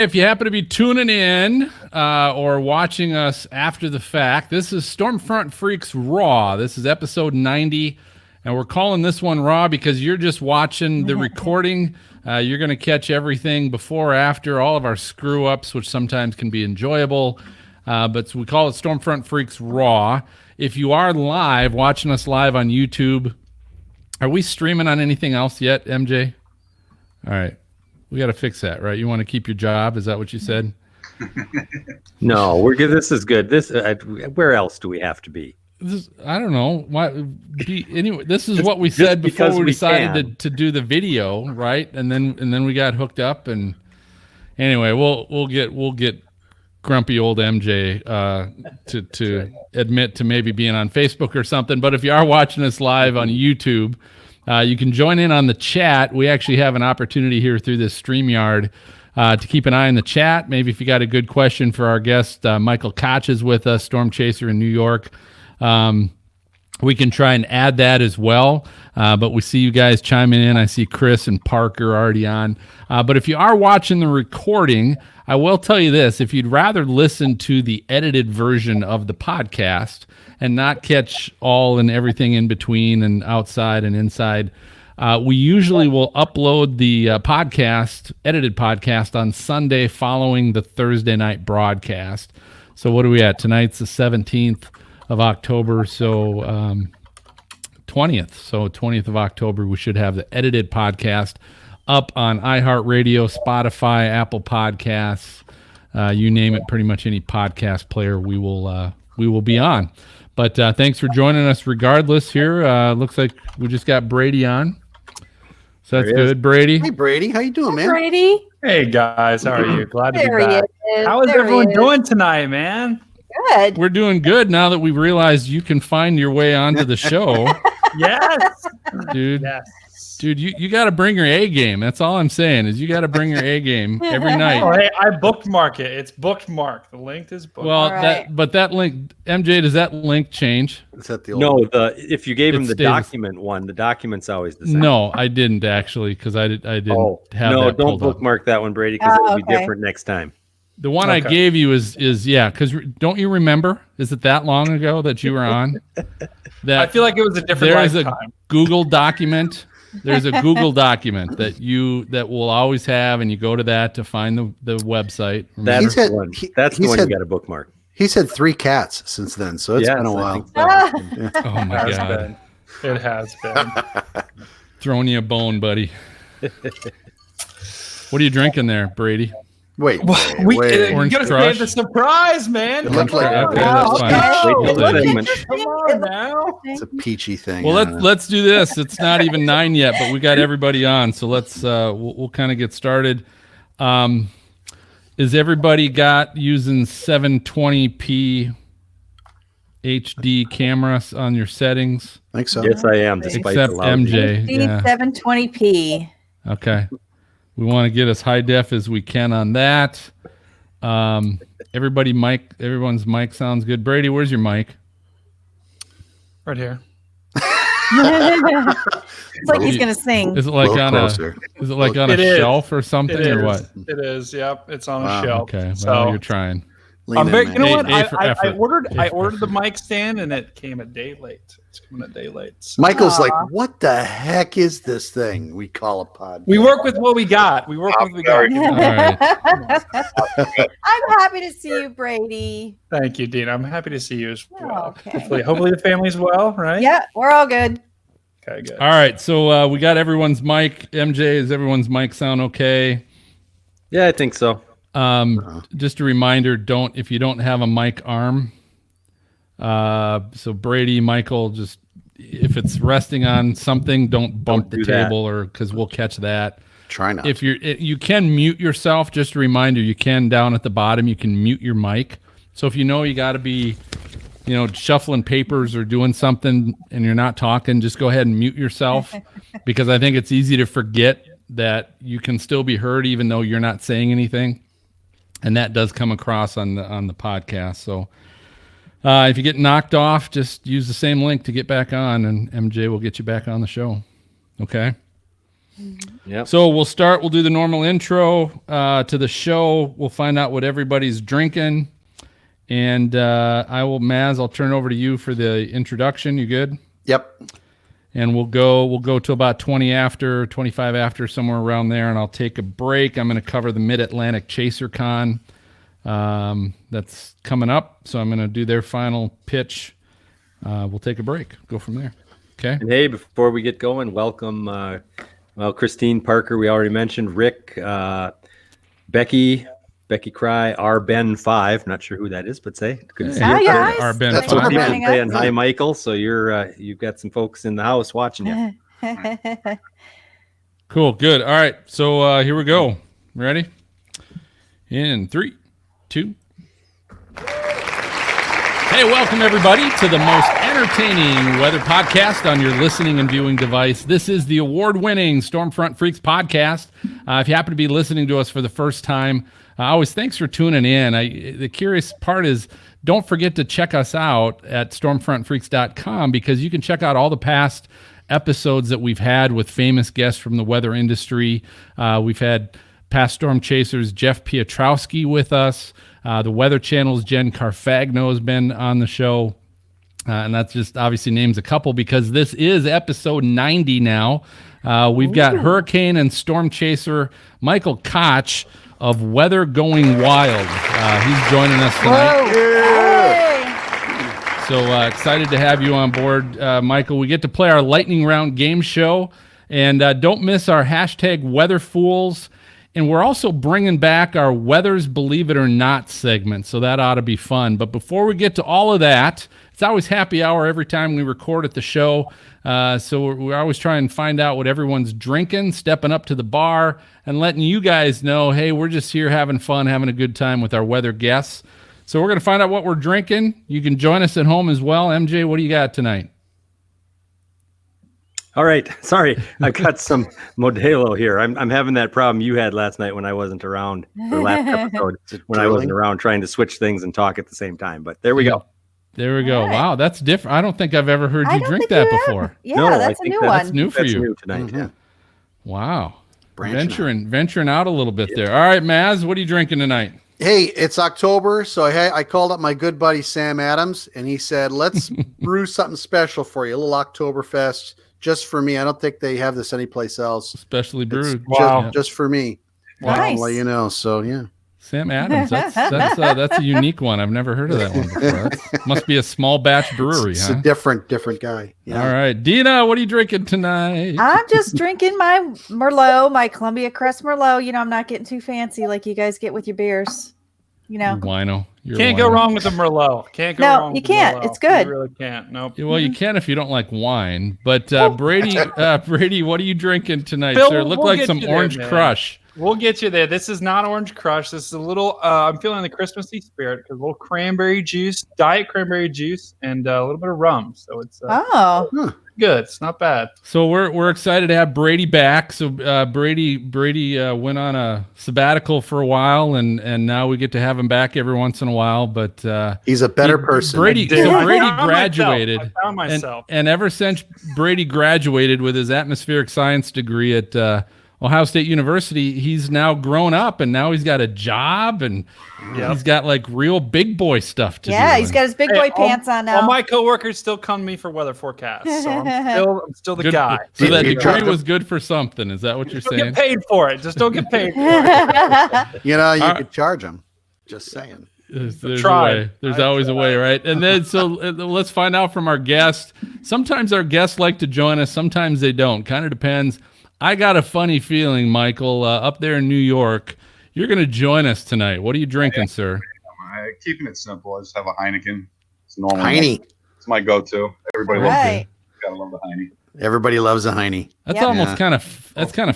If you happen to be tuning in or watching us after the fact, this is Stormfront Freaks Raw. This is episode 90, and we're calling this one Raw because you're just watching the recording. You're going to catch everything before or after, all of our screw-ups, which sometimes can be enjoyable. But we call it Stormfront Freaks Raw. If you are live, watching us live on YouTube, are we streaming on anything else yet, MJ? All right. We got to fix that, right? You want to keep your job? Is that what you said? No, we're good. This is good. This where else do we have to be? I don't know. Anyway, this is what we said before we decided to do the video, right? And then we got hooked up, and anyway, we'll get grumpy old MJ to admit to maybe being on Facebook or something. But if you are watching us live on YouTube, you can join in on the chat. We actually have an opportunity here through this StreamYard to keep an eye on the chat. Maybe if you got a good question for our guest, Michael Koch is with us, Storm Chaser in New York. We can try and add that as well. But we see you guys chiming in. I see Chris and Parker already on. But if you are watching the recording, I will tell you this. If you'd rather listen to the edited version of the podcast and not catch all and everything in between and outside and inside, we usually will upload the edited podcast on Sunday following the Thursday night broadcast. So what are we at? Tonight's the 17th of October, so 20th. So 20th of October, we should have the edited podcast up on iHeartRadio, Spotify, Apple Podcasts, you name it, pretty much any podcast player we will be on. But thanks for joining us regardless here. Looks like we just got Brady on. So that's good, Brady. Hey, Brady. How you doing, man? Brady. Hey, guys. How are you? Glad to be There he back. is. How is There he everyone is. doing tonight, man? Good. We're doing good now that we realized you can find your way onto the show. Yes. Dude. Yes. Dude, you got to bring your A game. That's all I'm saying is you got to bring your A game every night. Oh, hey, I bookmark it. It's bookmarked. The link is bookmarked. Well, right. that link, MJ, does that link change? Is that the old No, if you gave him the stays- document one, the document's always the same. No, I didn't actually because I didn't have no, that don't pulled up. bookmark that one, Brady, because it'll be okay. different next time. The one I Okay. gave you is yeah, because don't you remember? Is it that long ago that you were on? That I feel like it was a different there's a lifetime. Google document. There's a Google document that will always have, and you go to that to find the website. That's He said- the one. he- That's he the one said- you got to bookmark. He's had 3 cats since then, so it's Yes, been a I while. think so. Yeah. Oh my It has God, been. It has been. throwing you a bone, buddy. What are you drinking there, Brady? Wait, You Orange gotta Crush? save the surprise, man. It looked like- Okay, that's fine. Wait till the segment. Come on now. it's a peachy thing. Well, I don't know. let's do this. It's not even 9 yet, but we got everybody on, so let's we'll kind of get started. Is everybody got using 720p HD cameras on your settings? I think so. Yes, I am. Despite Except the loud MJ. Yeah. 720p. Okay. We want to get as high def as we can on that. Everyone's mic sounds good. Brady, where's your mic? Right here. It's like he's gonna sing. Is it like Little on closer. a It is. shelf or something It is. or what? It is. Yep. It's on Wow. a shelf. Okay. Well, So you're trying. Lean I'm in, very, man. you know what? A for I effort. ordered A for the mic stand and it came a day late. It's coming a day late. So. Michael's Aw. like, what the heck is this thing we call a pod? We work with what we got. We work with what we got. All right. I'm happy to see you, Brady. Thank you, Dean. I'm happy to see you as well. Oh, okay. Hopefully the family's well, right? Yeah, we're all good. Okay, good. All right. So we got everyone's mic. MJ, is everyone's mic sound okay? Yeah, I think so. Just a reminder, if you don't have a mic arm, so Brady, Michael, just if it's resting on something, don't bump Don't the do that. table or because we'll catch that. Try not. If you can mute yourself, just a reminder, you can down at the bottom, you can mute your mic. So if you know you got to be, shuffling papers or doing something and you're not talking, just go ahead and mute yourself because I think it's easy to forget that you can still be heard even though you're not saying anything. And that does come across on the podcast. So if you get knocked off, just use the same link to get back on, and MJ will get you back on the show. Okay? Yep. So we'll start. We'll do the normal intro to the show. We'll find out what everybody's drinking, and Maz, I'll turn it over to you for the introduction. You good? Yep. And we'll go to about 25 after, somewhere around there, and I'll take a break. I'm going to cover the Mid-Atlantic Chaser Con that's coming up, so I'm going to do their final pitch. We'll take a break. Go from there. Okay. And hey, before we get going, welcome. Christine Parker, we already mentioned. Rick, Becky Cry, R Ben 5. Not sure who that is, but say good to see you. Hi, guys. Our Ben That's Five. what People Ben. saying hi, Michael. So you've got some folks in the house watching you. Cool. Good. All right. So here we go. Ready? In 3, 2. Hey, welcome everybody to the most entertaining weather podcast on your listening and viewing device. This is the award-winning Stormfront Freaks podcast. If you happen to be listening to us for the first time, always thanks for tuning in. The curious part is don't forget to check us out at stormfrontfreaks.com because you can check out all the past episodes that we've had with famous guests from the weather industry. We've had past storm chasers Jeff Piotrowski with us. The Weather Channel's Jen Carfagno has been on the show. And that's just obviously names a couple because this is episode 90 now. We've got hurricane and storm chaser Michael Koch of Weather Going Wild. He's joining us tonight. Hey. So excited to have you on board, Michael. We get to play our lightning round game show. And don't miss our hashtag Weather Fools. And we're also bringing back our Weather's Believe It or Not segment, so that ought to be fun. But before we get to all of that, it's always happy hour every time we record at the show. So we're always trying to find out what everyone's drinking, stepping up to the bar, and letting you guys know, hey, we're just here having fun, having a good time with our weather guests. So we're going to find out what we're drinking. You can join us at home as well. MJ, what do you got tonight? All right. Sorry, I've got some Modelo here. I'm having that problem you had last night when I wasn't around, or last episode when I wasn't around, trying to switch things and talk at the same time. But there we go. There we go. All right. Wow, that's different. I don't think I've ever heard I you don't drink think that you before. have. Yeah, No, I that's a think new that's That's one. new for That's you. new tonight. Mhm. Yeah. Wow. Branching Venturing out a little bit there. All right, Maz, what are you drinking tonight? Hey, it's October, so I called up my good buddy Sam Adams, and he said, let's brew something special for you, a little Oktoberfest just for me. I don't think they have this anyplace else. Specially It's brewed. just for me. Nice. I'll let you know. So, yeah. Sam Adams. That's a unique one. I've never heard of that one before. Must be a small batch brewery, It's huh? a different guy. Yeah. All right, Dina, what are you drinking tonight? I'm just drinking my Merlot, my Columbia Crest Merlot. You know, I'm not getting too fancy like you guys get with your beers. You know, Wino. You're Can't a go wino. wrong with the Merlot. Can't go No, wrong. you with can't. Merlot. It's good. You really can't. Nope. Yeah, well, you can if you don't like wine. But Brady, what are you drinking tonight, Phil, sir? Look we'll like get some you there, Orange man. Crush. We'll get you there. This is not Orange Crush. This is a little. I'm feeling the Christmassy spirit because a little cranberry juice, diet cranberry juice, and a little bit of rum. So it's oh, good. It's not bad. So we're excited to have Brady back. So Brady went on a sabbatical for a while, and now we get to have him back every once in a while. But He's a better person. Brady I graduated, found myself. and ever since Brady graduated with his atmospheric science degree at Ohio State University, he's now grown up, and now he's got a job, and he's got like real big boy stuff to do. yeah, he's got his big boy Hey, pants on now. All my coworkers still come to me for weather forecasts, so I'm still the Good- guy. So that You degree dropped was good for something. Is that what you're Don't saying? get paid for it. Just don't get paid for it. You know, you All could charge him. Just saying. There's a tried. way. There's I always a way, right? And then so let's find out from our guests. Sometimes our guests like to join us. Sometimes they don't. Kind of depends. I got a funny feeling, Michael, up there in New York, you're going to join us tonight. What are you drinking, sir? Keeping it simple. I just have a Heineken. It's normal. Heine. It's my go-to. Everybody loves right. it. Gotta love the Heine. Everybody loves a Heine. That's Yeah. almost kind of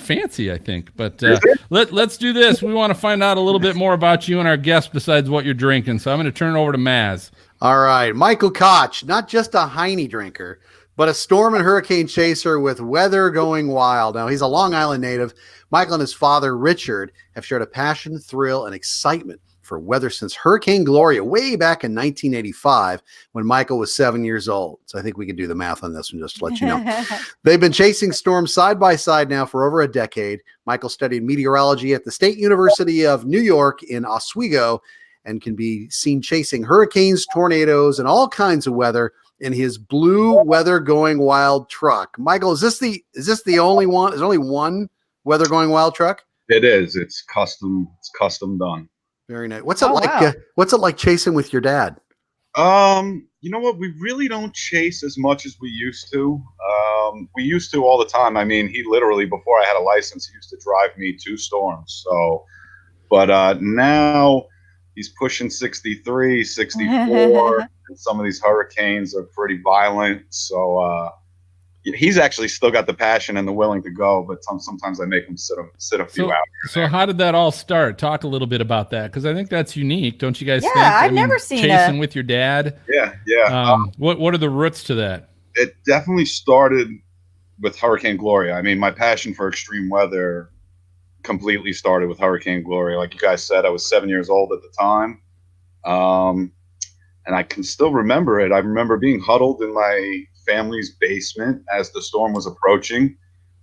fancy, I think. But let's do this. We want to find out a little bit more about you and our guests besides what you're drinking. So I'm going to turn it over to Maz. All right. Michael Koch, not just a Heine drinker, but a storm and hurricane chaser with weather going wild. Now, he's a Long Island native. Michael and his father, Richard, have shared a passion, thrill, and excitement for weather since Hurricane Gloria way back in 1985 when Michael was 7 years old. So I think we can do the math on this one just to let you know. They've been chasing storms side by side now for over a decade. Michael studied meteorology at the State University of New York in Oswego and can be seen chasing hurricanes, tornadoes, and all kinds of weather in his blue weather going wild truck. Michael, is this the only one? Is there only one weather going wild truck? It is. It's custom done. Very nice. What's it like? Wow. What's it like chasing with your dad? You know what? We really don't chase as much as we used to. We used to all the time. I mean, he literally, before I had a license, he used to drive me to storms. So, but now he's pushing 63, 64, and some of these hurricanes are pretty violent. So, he's actually still got the passion and the willing to go, but sometimes I make him sit a few hours. So how did that all start? Talk a little bit about that, because I think that's unique, don't you guys think? I've never seen chasing with your dad. Yeah. What are the roots to that? It definitely started with Hurricane Gloria. I mean, my passion for extreme weather completely started with Hurricane Gloria. Like you guys said, I was 7 years old at the time. And I can still remember it. I remember being huddled in my family's basement as the storm was approaching.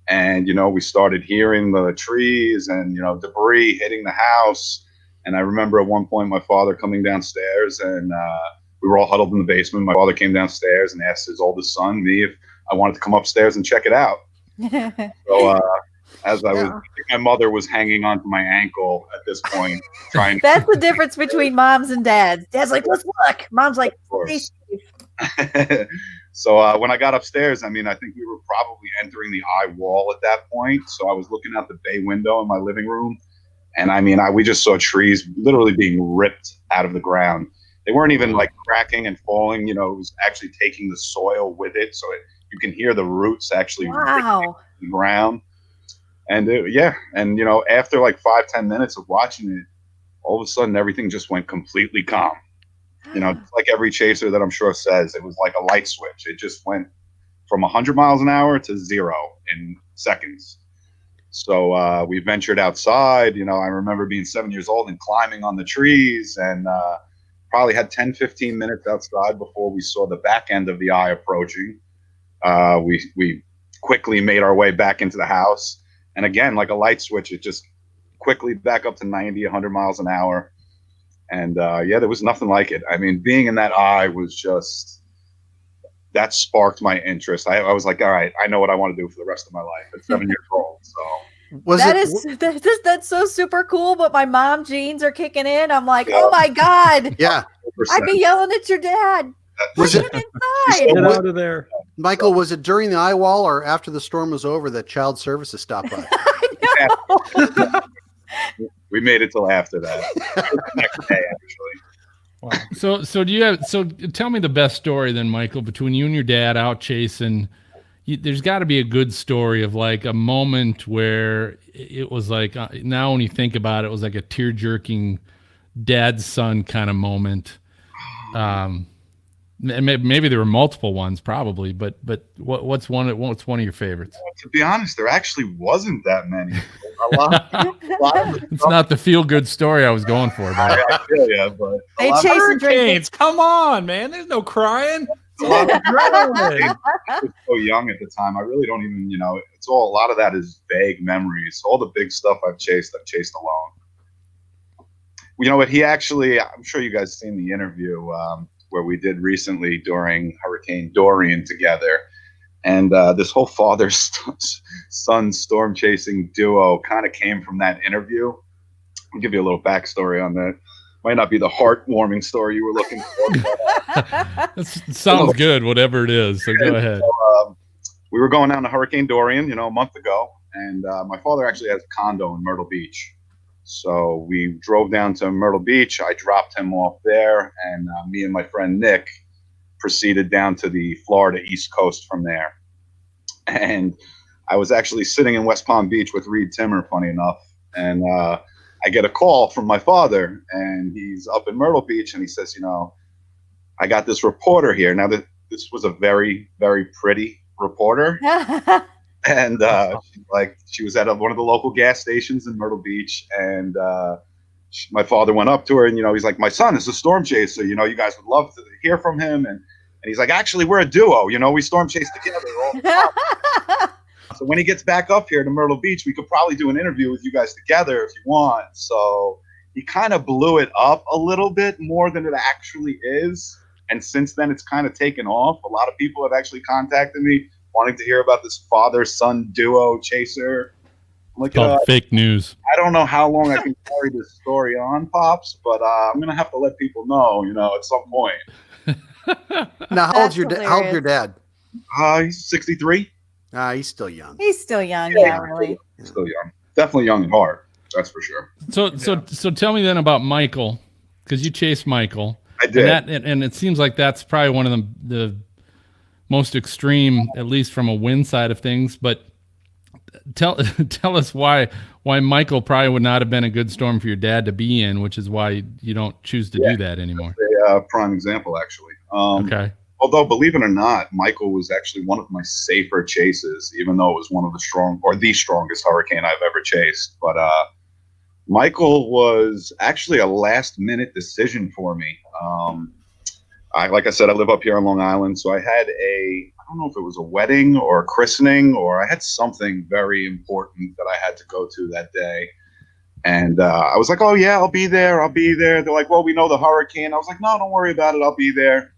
And, we started hearing the trees and, debris hitting the house. And I remember at one point my father coming downstairs and we were all huddled in the basement. My father came downstairs and asked his oldest son, me, if I wanted to come upstairs and check it out. So as I was, my mother was hanging onto my ankle at this point. That's the difference between moms and dads. Dad's like, let's look. Mom's like, stay safe. So when I got upstairs, I mean, I think we were probably entering the eye wall at that point. So I was looking out the bay window in my living room. And I mean, we just saw trees literally being ripped out of the ground. They weren't even like cracking and falling. It was actually taking the soil with it. So you can hear the roots actually ripping the ground. And and after like 5-10 minutes of watching it, all of a sudden everything just went completely calm. Like every chaser that I'm sure says, it was like a light switch. It just went from 100 miles an hour to 0 in seconds. So we ventured outside. I remember being 7 years old and climbing on the trees and probably had 10-15 minutes outside before we saw the back end of the eye approaching. We quickly made our way back into the house. And again, like a light switch, it just quickly back up to 90, 100 miles an hour. And there was nothing like it. I mean, being in that eye was just, that sparked my interest. I was like, all right, I know what I want to do for the rest of my life at 7 years old. So that's so super cool. But my mom genes are kicking in. I'm like, oh my God. Yeah. I'd be yelling at your dad. Was it inside? Get out of there. Michael, was it during the eye wall or after the storm was over that child services stopped by? I know. We made it till after that. The next day, actually. Wow. So do you have? So tell me the best story then, Michael, between you and your dad out chasing. There's got to be a good story of like a moment where it was like now when you think about it, it was like a tear-jerking dad-son kind of moment. Maybe there were multiple ones, probably, but what's one of your favorites? To be honest, there actually wasn't that many. A lot of it's not the feel-good story I was going for. I feel you, but they chase hurricanes. Come on, man. There's no crying. It's a lot of I was so young at the time. I really don't even, it's all, a lot of that is vague memories. All the big stuff I've chased alone. You know what? He actually, I'm sure you guys seen the interview where we did recently during Hurricane Dorian together. And this whole father-son storm chasing duo kind of came from that interview. I'll give you a little backstory on that. Might not be the heartwarming story you were looking for. It sounds good, whatever it is. So go ahead. So, we were going down to Hurricane Dorian, a month ago. And my father actually has a condo in Myrtle Beach. So we drove down to Myrtle Beach. I dropped him off there. And me and my friend Nick proceeded down to the Florida East Coast from there. And I was actually sitting in West Palm Beach with Reed Timmer, funny enough. And I get a call from my father, and he's up in Myrtle Beach, and he says, I got this reporter here. Now, the this was a very, very pretty reporter. And she was at one of the local gas stations in Myrtle Beach, and my father went up to her, and he's like, "My son is a storm chaser. You guys would love to hear from him." And he's like, "Actually, we're a duo. We storm chase together all the time. So when he gets back up here to Myrtle Beach, we could probably do an interview with you guys together if you want." So he kind of blew it up a little bit more than it actually is. And since then, it's kind of taken off. A lot of people have actually contacted me wanting to hear about this father-son duo chaser. I'm like, fake news. I don't know how long I can carry this story on, Pops, but I'm going to have to let people know, at some point. Now, how old's your dad? He's 63. He's still young. He's still young, yeah, really. Still young. Definitely young at heart. That's for sure. So tell me then about Michael, because you chased Michael. I did. And it seems like that's probably one of the most extreme, at least from a win side of things. But tell us why Michael probably would not have been a good storm for your dad to be in, which is why you don't choose to do that anymore. A prime example, actually. Okay. Although, believe it or not, Michael was actually one of my safer chases, even though it was one of the strongest hurricane I've ever chased. But Michael was actually a last-minute decision for me. Like I said, I live up here on Long Island, so I had I don't know if it was a wedding or a christening, or I had something very important that I had to go to that day. And I was like, "Oh, yeah, I'll be there. They're like, "Well, we know the hurricane." I was like, "No, don't worry about it. I'll be there."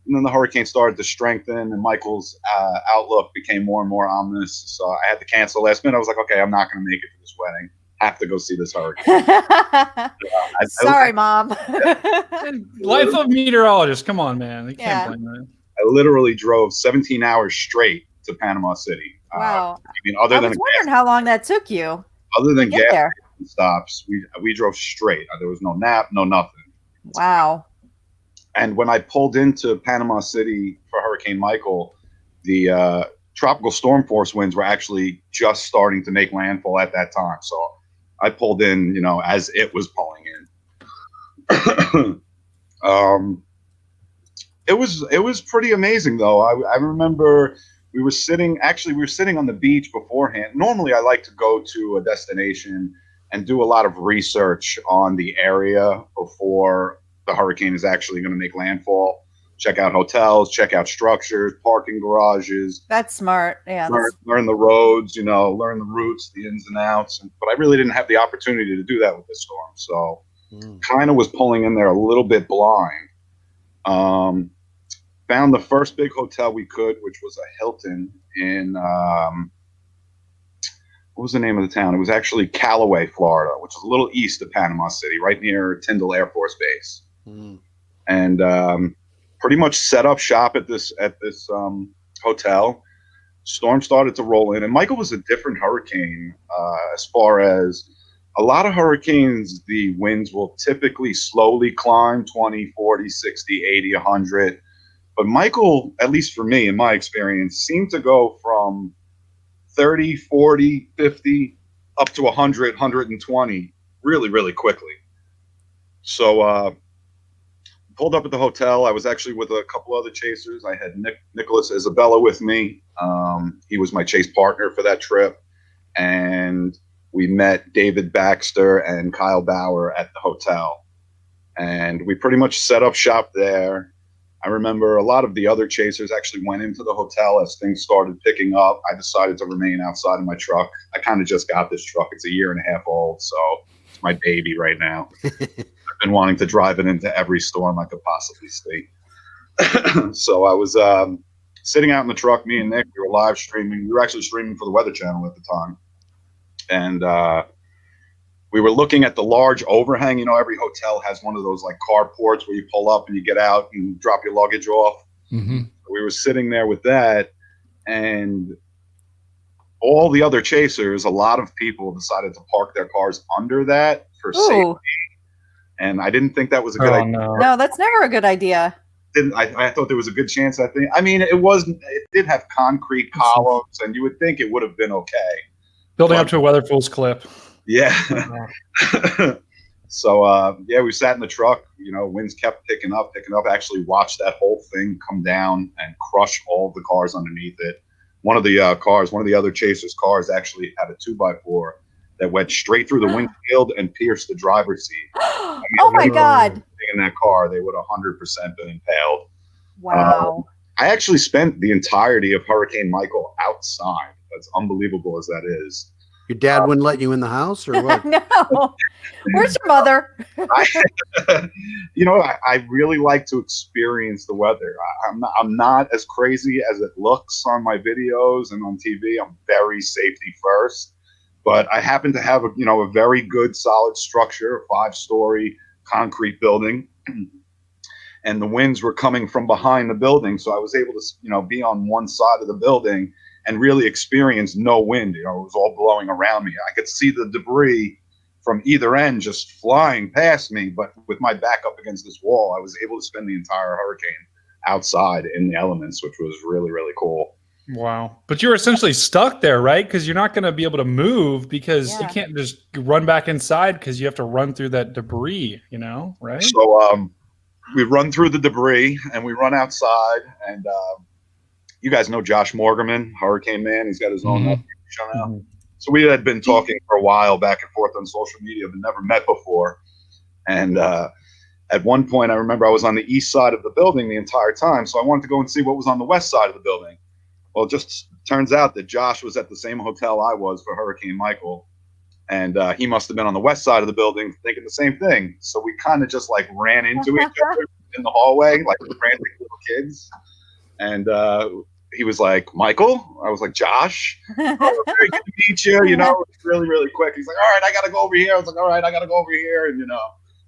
And then the hurricane started to strengthen, and Michael's outlook became more and more ominous. So I had to cancel last minute. I was like, "Okay, I'm not going to make it to this wedding. Have to go see this hurricane." Sorry, Mom. Life of meteorologist. Come on, man. You can't blame that. I literally drove 17 hours straight to Panama City. Wow. I was wondering how long that took you. Other than gas stops, we drove straight. There was no nap, no nothing. Wow. And when I pulled into Panama City for Hurricane Michael, the tropical storm force winds were actually just starting to make landfall at that time. So I pulled in, as it was pulling in. It was pretty amazing, though. I remember we were sitting on the beach beforehand. Normally, I like to go to a destination and do a lot of research on the area before the hurricane is actually going to make landfall. Check out hotels, check out structures, parking garages. That's smart. Yeah. Learn the roads, learn the routes, the ins and outs. But I really didn't have the opportunity to do that with this storm. So kind of was pulling in there a little bit blind. Found the first big hotel we could, which was a Hilton in, what was the name of the town? It was actually Callaway, Florida, which is a little east of Panama City, right near Tyndall Air Force Base. And pretty much set up shop at this hotel. Storm started to roll in, and Michael was a different hurricane as far as a lot of hurricanes. The winds will typically slowly climb 20, 40, 60, 80, 100. But Michael, at least for me, in my experience, seemed to go from 30, 40, 50, up to 100, 120 really, really quickly. So pulled up at the hotel. I was actually with a couple other chasers. I had Nicholas Isabella with me. He was my chase partner for that trip. And we met David Baxter and Kyle Bauer at the hotel. And we pretty much set up shop there. I remember a lot of the other chasers actually went into the hotel as things started picking up. I decided to remain outside of my truck. I kind of just got this truck. It's a year and a half old, so it's my baby right now. I've been wanting to drive it into every storm I could possibly see. So I was sitting out in the truck, me and Nick, we were live streaming. We were actually streaming for the Weather Channel at the time. And we were looking at the large overhang. Every hotel has one of those like carports where you pull up and you get out and drop your luggage off. Mm-hmm. We were sitting there with that, and all the other chasers, a lot of people decided to park their cars under that for safety. And I didn't think that was a good idea. No, that's never a good idea. I thought there was a good chance. I mean, it did have concrete columns, and you would think it would have been okay. Building up to a Weatherfools clip. Yeah. So yeah, we sat in the truck. Winds kept picking up. Actually watched that whole thing come down and crush all the cars underneath it. One of the other chasers' cars actually had a 2x4 that went straight through the windshield and pierced the driver's seat. Oh my God! In that car, they would 100% been impaled. Wow. I actually spent the entirety of Hurricane Michael outside. As unbelievable as that is. Your dad wouldn't let you in the house, or what? No. Where's your mother? I really like to experience the weather. I'm not as crazy as it looks on my videos and on TV. I'm very safety first, but I happen to have a very good solid structure, a 5-story concrete building, and the winds were coming from behind the building, so I was able to be on one side of the building and really experience no wind. It was all blowing around me. I could see the debris from either end just flying past me, but with my back up against this wall, I was able to spend the entire hurricane outside in the elements, which was really, really cool. Wow. But you're essentially stuck there, right? Because you're not going to be able to move because you can't just run back inside because you have to run through that debris, right? So we run through the debris and we run outside, and you guys know Josh Morgerman, Hurricane Man. He's got his own show now. Mm-hmm. So we had been talking for a while back and forth on social media, but never met before. And at one point, I remember I was on the east side of the building the entire time, so I wanted to go and see what was on the west side of the building. Well, it just turns out that Josh was at the same hotel I was for Hurricane Michael, and he must have been on the west side of the building thinking the same thing. So we kind of just ran into each other in the hallway like frantic little kids. And he was like, Michael? I was like, Josh? Oh, very good to meet you. It was really, really quick. He's like, all right, I got to go over here. I was like, all right, I got to go over here. And,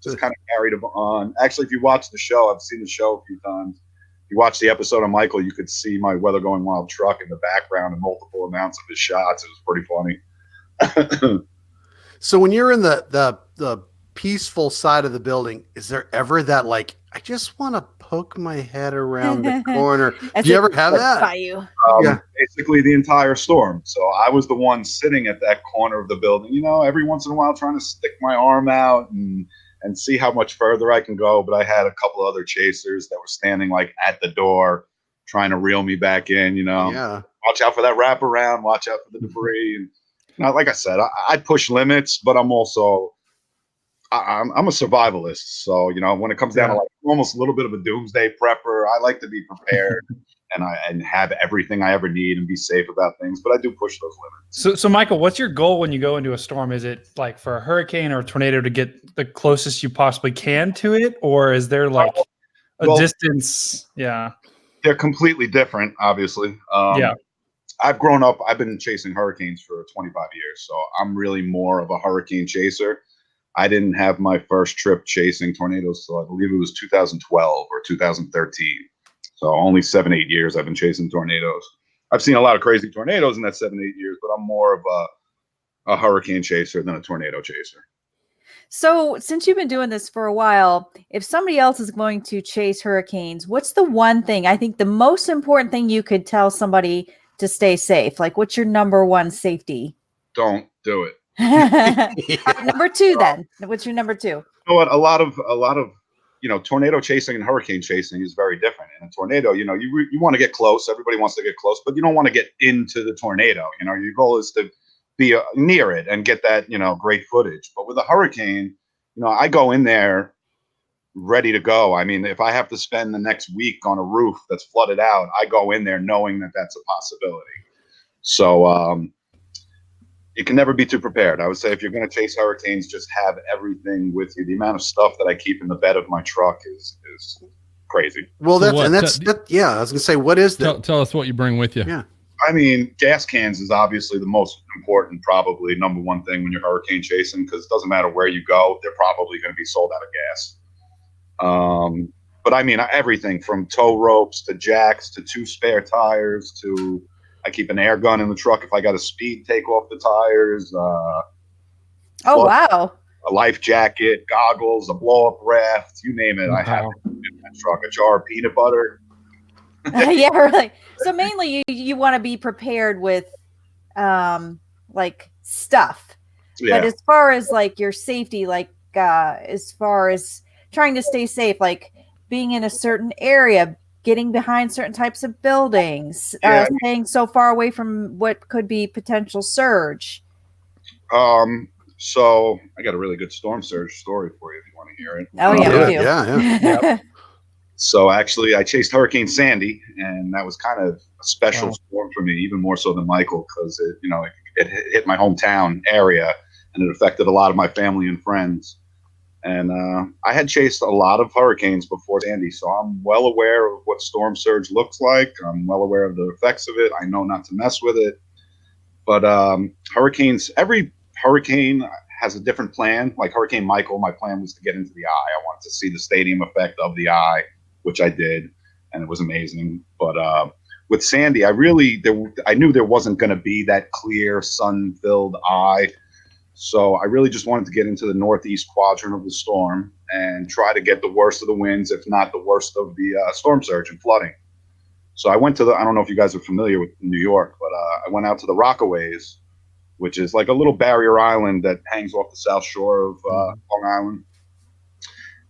just kind of carried him on. Actually, if you watch the show, I've seen the show a few times. If you watch the episode of Michael, you could see my Weather Going Wild truck in the background and multiple amounts of his shots. It was pretty funny. So when you're in the peaceful side of the building, is there ever that I just want to poke my head around the corner? Do you ever have that? By you? Basically the entire storm. So I was the one sitting at that corner of the building, every once in a while trying to stick my arm out and see how much further I can go. But I had a couple other chasers that were standing at the door trying to reel me back in, Yeah. Watch out for that wraparound, watch out for the debris. And like I said, I push limits, but I'm also I'm a survivalist. So, when it comes down to almost a little bit of a doomsday prepper, I like to be prepared and have everything I ever need and be safe about things. But I do push those limits. So Michael, what's your goal when you go into a storm? Is it for a hurricane or a tornado to get the closest you possibly can to it? Or is there a distance? Yeah. They're completely different, obviously. I've grown up, I've been chasing hurricanes for 25 years. So I'm really more of a hurricane chaser. I didn't have my first trip chasing tornadoes till I believe it was 2012 or 2013. So only 7-8 years I've been chasing tornadoes. I've seen a lot of crazy tornadoes in that 7-8 years, but I'm more of a hurricane chaser than a tornado chaser. So since you've been doing this for a while, if somebody else is going to chase hurricanes, what's the one thing, I think the most important thing you could tell somebody to stay safe? What's your number one safety? Don't do it. Number two, then. What's your number two? You know what? A lot of tornado chasing and hurricane chasing is very different. In a tornado, you want to get close. Everybody wants to get close, but you don't want to get into the tornado. Your goal is to be near it and get that great footage. But with a hurricane, I go in there ready to go. I mean, if I have to spend the next week on a roof that's flooded out, I go in there knowing that that's a possibility. So you can never be too prepared. I would say if you're going to chase hurricanes, just have everything with you. The amount of stuff that I keep in the bed of my truck is crazy. Well, I was going to say, what is that? Tell us what you bring with you. Yeah. I mean, gas cans is obviously the most important, probably number one thing when you're hurricane chasing, because it doesn't matter where you go, they're probably going to be sold out of gas. But I mean, everything from tow ropes to jacks to 2 spare tires to I keep an air gun in the truck if I got to speed take off the tires. Wow. A life jacket, goggles, a blow-up raft, you name it. Wow. I have it in my truck. A jar of peanut butter. Yeah, really. So mainly you want to be prepared with stuff. Yeah. But as far as your safety, as far as trying to stay safe, like being in a certain area, getting behind certain types of buildings, staying so far away from what could be potential surge? So I got a really good storm surge story for you if you want to hear it. Oh yeah, we do. Yeah. So actually, I chased Hurricane Sandy, and that was kind of a special storm for me, even more so than Michael, because it hit my hometown area, and it affected a lot of my family and friends. And I had chased a lot of hurricanes before Sandy, so I'm well aware of what storm surge looks like. I'm well aware of the effects of it. I know not to mess with it. But every hurricane has a different plan. Like Hurricane Michael, my plan was to get into the eye. I wanted to see the stadium effect of the eye, which I did, and it was amazing. But with Sandy, I knew there wasn't going to be that clear, sun-filled eye. So I really just wanted to get into the northeast quadrant of the storm and try to get the worst of the winds, if not the worst of the storm surge and flooding. So I went to I don't know if you guys are familiar with New York, but I went out to the Rockaways, which is like a little barrier island that hangs off the south shore of Long Island.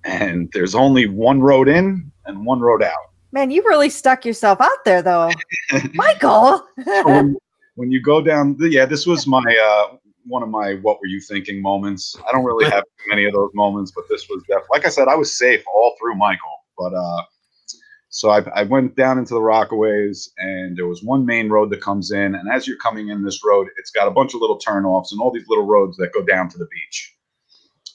And there's only one road in and one road out. Man, you really stuck yourself out there, though. Michael! So when you go down, this was my one of my what were you thinking moments. I don't really have many of those moments, but this was definitely, like I said, I was safe all through Michael. But so I went down into the Rockaways, and there was one main road that comes in. And as you're coming in this road, it's got a bunch of little turnoffs and all these little roads that go down to the beach.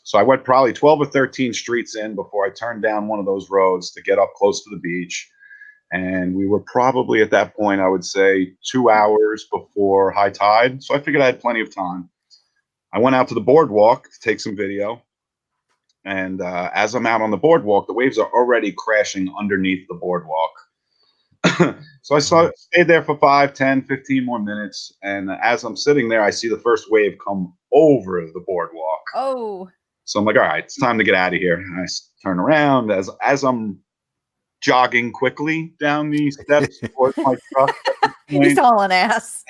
So I went probably 12 or 13 streets in before I turned down one of those roads to get up close to the beach. And we were probably at that point, I would say 2 hours before high tide. So I figured I had plenty of time. I went out to the boardwalk to take some video. And as I'm out on the boardwalk, the waves are already crashing underneath the boardwalk. So I stayed there for 5, 10, 15 more minutes. And as I'm sitting there, I see the first wave come over the boardwalk. Oh. So I'm like, all right, it's time to get out of here. And I turn around as I'm jogging quickly down the steps towards my truck. He's hauling ass.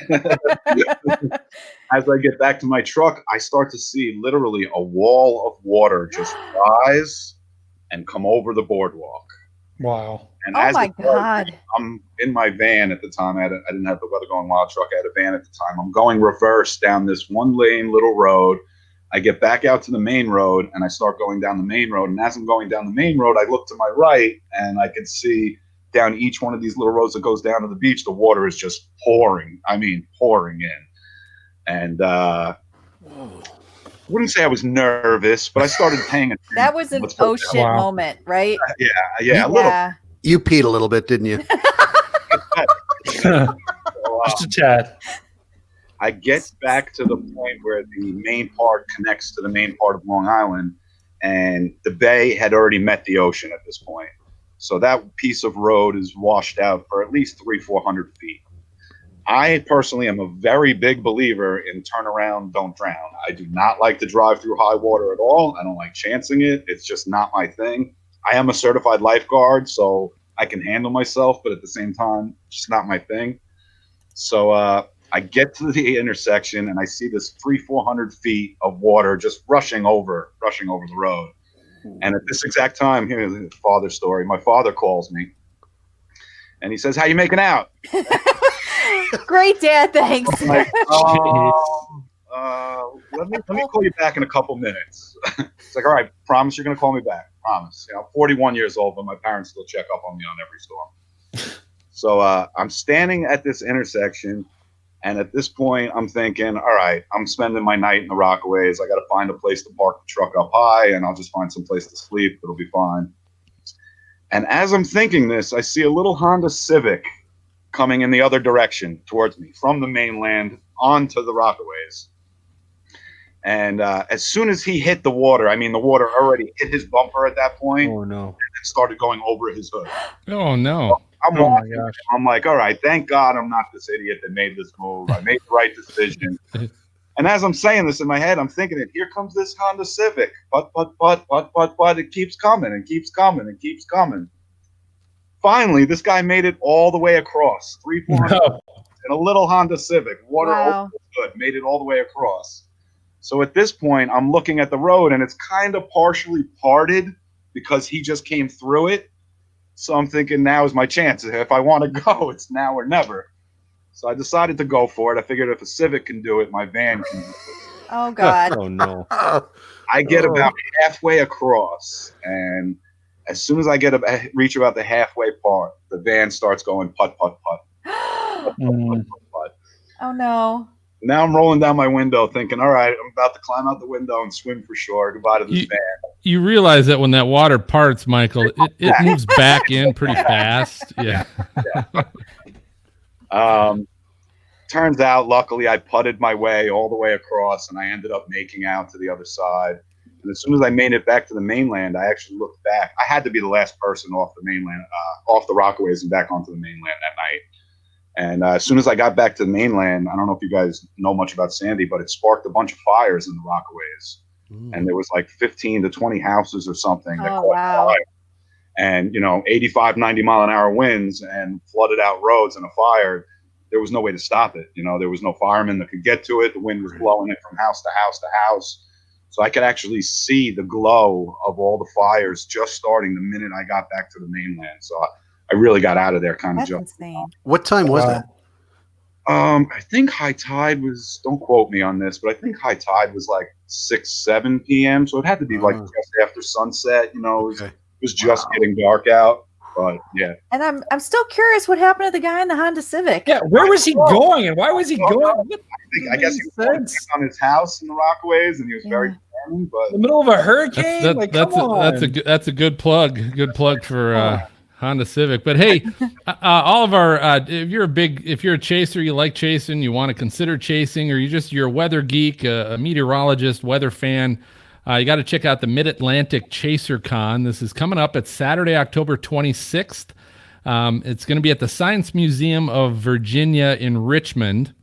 As I get back to my truck, I start to see literally a wall of water just rise and come over the boardwalk. Wow. And oh my God. I'm in my van at the time. I didn't have the Weather Going Wild truck. I had a van at the time. I'm going reverse down this one lane little road. I get back out to the main road, and I start going down the main road. And as I'm going down the main road, I look to my right, and I can see down each one of these little roads that goes down to the beach, the water is just pouring. I mean, pouring in. And I wouldn't say I was nervous, but I started paying attention. That was an oh shit moment, right? Yeah, a little. You peed a little bit, didn't you? Just a tad. I get back to the point where the main part connects to the main part of Long Island, and the bay had already met the ocean at this point. So that piece of road is washed out for at least 300-400 feet. I personally am a very big believer in turn around, don't drown. I do not like to drive through high water at all. I don't like chancing it. It's just not my thing. I am a certified lifeguard, so I can handle myself, but at the same time, just not my thing. So I get to the intersection, and I see this 300-400 feet of water just rushing over the road. And at this exact time, here's the father story. My father calls me, and he says, "How you making out?" Great, Dad. Thanks. I'm like, let me call you back in a couple minutes. It's like, all right, promise you're going to call me back. Promise. You know, I'm 41 years old, but my parents still check up on me on every storm. So I'm standing at this intersection. And at this point, I'm thinking, all right, I'm spending my night in the Rockaways. I got to find a place to park the truck up high, and I'll just find some place to sleep. It'll be fine. And as I'm thinking this, I see a little Honda Civic coming in the other direction towards me from the mainland onto the Rockaways. And as soon as he hit the water, I mean, the water already hit his bumper at that point. Oh, no. And it started going over his hood. Oh, no. So I'm like, all right, thank God I'm not this idiot that made this move. I made the right decision. And as I'm saying this in my head, I'm thinking, here comes this Honda Civic. But. It keeps coming and keeps coming and keeps coming. Finally, this guy made it all the way across. 300 in a little Honda Civic. Water over his hood, made it all the way across. So at this point, I'm looking at the road, and it's kind of partially parted because he just came through it. So I'm thinking now is my chance. If I want to go, it's now or never. So I decided to go for it. I figured if a Civic can do it, my van can do it. Oh God. Oh no. I get about halfway across, and as soon as I reach about the halfway part, the van starts going putt, putt, putt. Putt, putt, putt. Oh no. Now I'm rolling down my window thinking, all right, I'm about to climb out the window and swim for shore. Goodbye to this van. You realize that when that water parts, Michael, it moves back in pretty fast. Yeah. Turns out, luckily, I putted my way all the way across, and I ended up making out to the other side. And as soon as I made it back to the mainland, I actually looked back. I had to be the last person off the mainland, off the Rockaways and back onto the mainland that night. And as soon as I got back to the mainland, I don't know if you guys know much about Sandy, but it sparked a bunch of fires in the Rockaways. And there was like 15 to 20 houses or something that caught fire. And, 85, 90 mile an hour winds and flooded out roads in a fire. There was no way to stop it. There was no fireman that could get to it. The wind was blowing it from house to house to house. So I could actually see the glow of all the fires just starting the minute I got back to the mainland. So I really got out of there kind of just. Insane. What time was that? I think high tide was, don't quote me on this, but I think high tide was like 6, 7 p.m. So it had to be like just after sunset. It was just getting dark out. But yeah. And I'm still curious what happened to the guy in the Honda Civic. Yeah, where was he going and why was he going? I guess he was on his house in the Rockaways, and he was very determined. But in the middle of a hurricane, that's a good plug. Good plug for Honda Civic. But hey, all of our if you're a chaser, you like chasing, you want to consider chasing, or you're a weather geek, a meteorologist, weather fan. You got to check out the Mid-Atlantic Chaser Con. This is coming up. It's Saturday, October 26th. It's going to be at the Science Museum of Virginia in Richmond.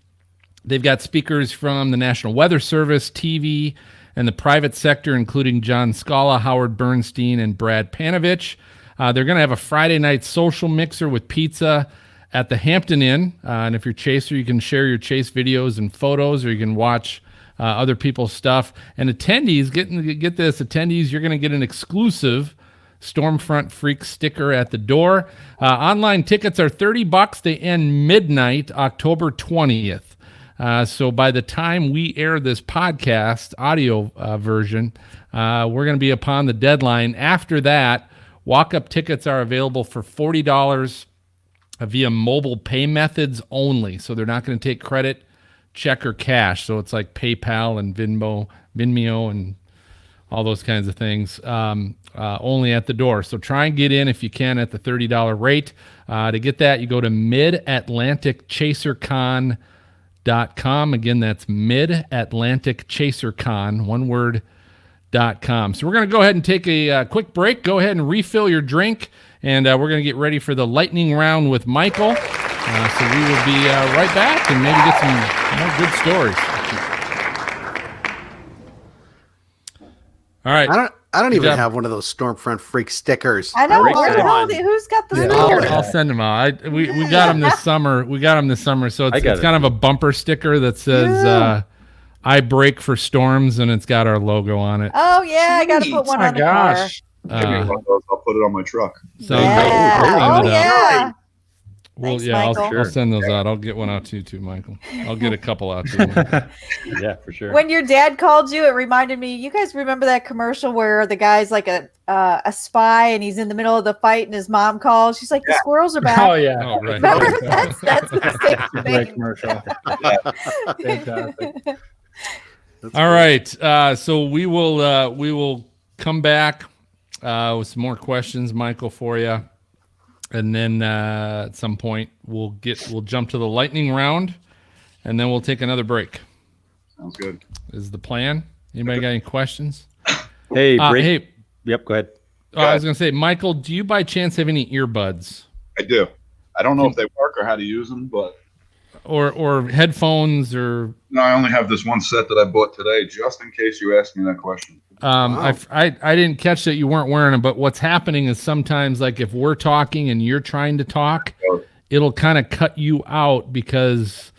They've got speakers from the National Weather Service, TV, and the private sector, including John Scala, Howard Bernstein, and Brad Panovich. They're going to have a Friday night social mixer with pizza at the Hampton Inn. And if you're a chaser, you can share your chase videos and photos, or you can watch other people's stuff. And attendees, get this, you're going to get an exclusive Stormfront Freak sticker at the door. Online tickets are $30. They end midnight, October 20th. So by the time we air this podcast, audio version, we're going to be upon the deadline. After that, walk-up tickets are available for $40 via mobile pay methods only. So they're not going to take credit, check, or cash. So it's like PayPal and Venmo and all those kinds of things, only at the door. So try and get in if you can at the $30 rate. To get that, you go to midatlanticchasercon.com. Again, that's midatlanticchasercon, one word, .com. So we're going to go ahead and take a quick break. Go ahead and refill your drink, and we're going to get ready for the lightning round with Michael. So we will be right back and maybe get some more good stories. All right. I don't even have one of those Stormfront Freak stickers. I know. Who's got the sticker? I'll send them out. We got them this summer. So it's kind of a bumper sticker that says I brake for storms, and it's got our logo on it. Oh yeah, I got to put one on the car. Give me one of those. I'll put it on my truck. So yeah. Well, Thanks, yeah, Michael. I'll send those out. I'll get one out to you too, Michael. I'll get a couple out to you. Yeah, for sure. When your dad called you, it reminded me. You guys remember that commercial where the guy's like a spy and he's in the middle of the fight and his mom calls? She's like, "The squirrels are back." Oh yeah. Oh, right. Remember that's the same Great thing. commercial. Fantastic. All right. So we will come back with some more questions, Michael, for you. And then at some point we'll jump to the lightning round, and then we'll take another break. Sounds good. Is the plan? Anybody got any questions? Hey, break. Hey. Yep, go ahead. I was going to say, Michael, do you by chance have any earbuds? I do. I don't know if they work or how to use them, but or headphones or. No, I only have this one set that I bought today, just in case you asked me that question. Wow. I didn't catch that you weren't wearing them, but what's happening is sometimes, like if we're talking and you're trying to talk, it'll kind of cut you out because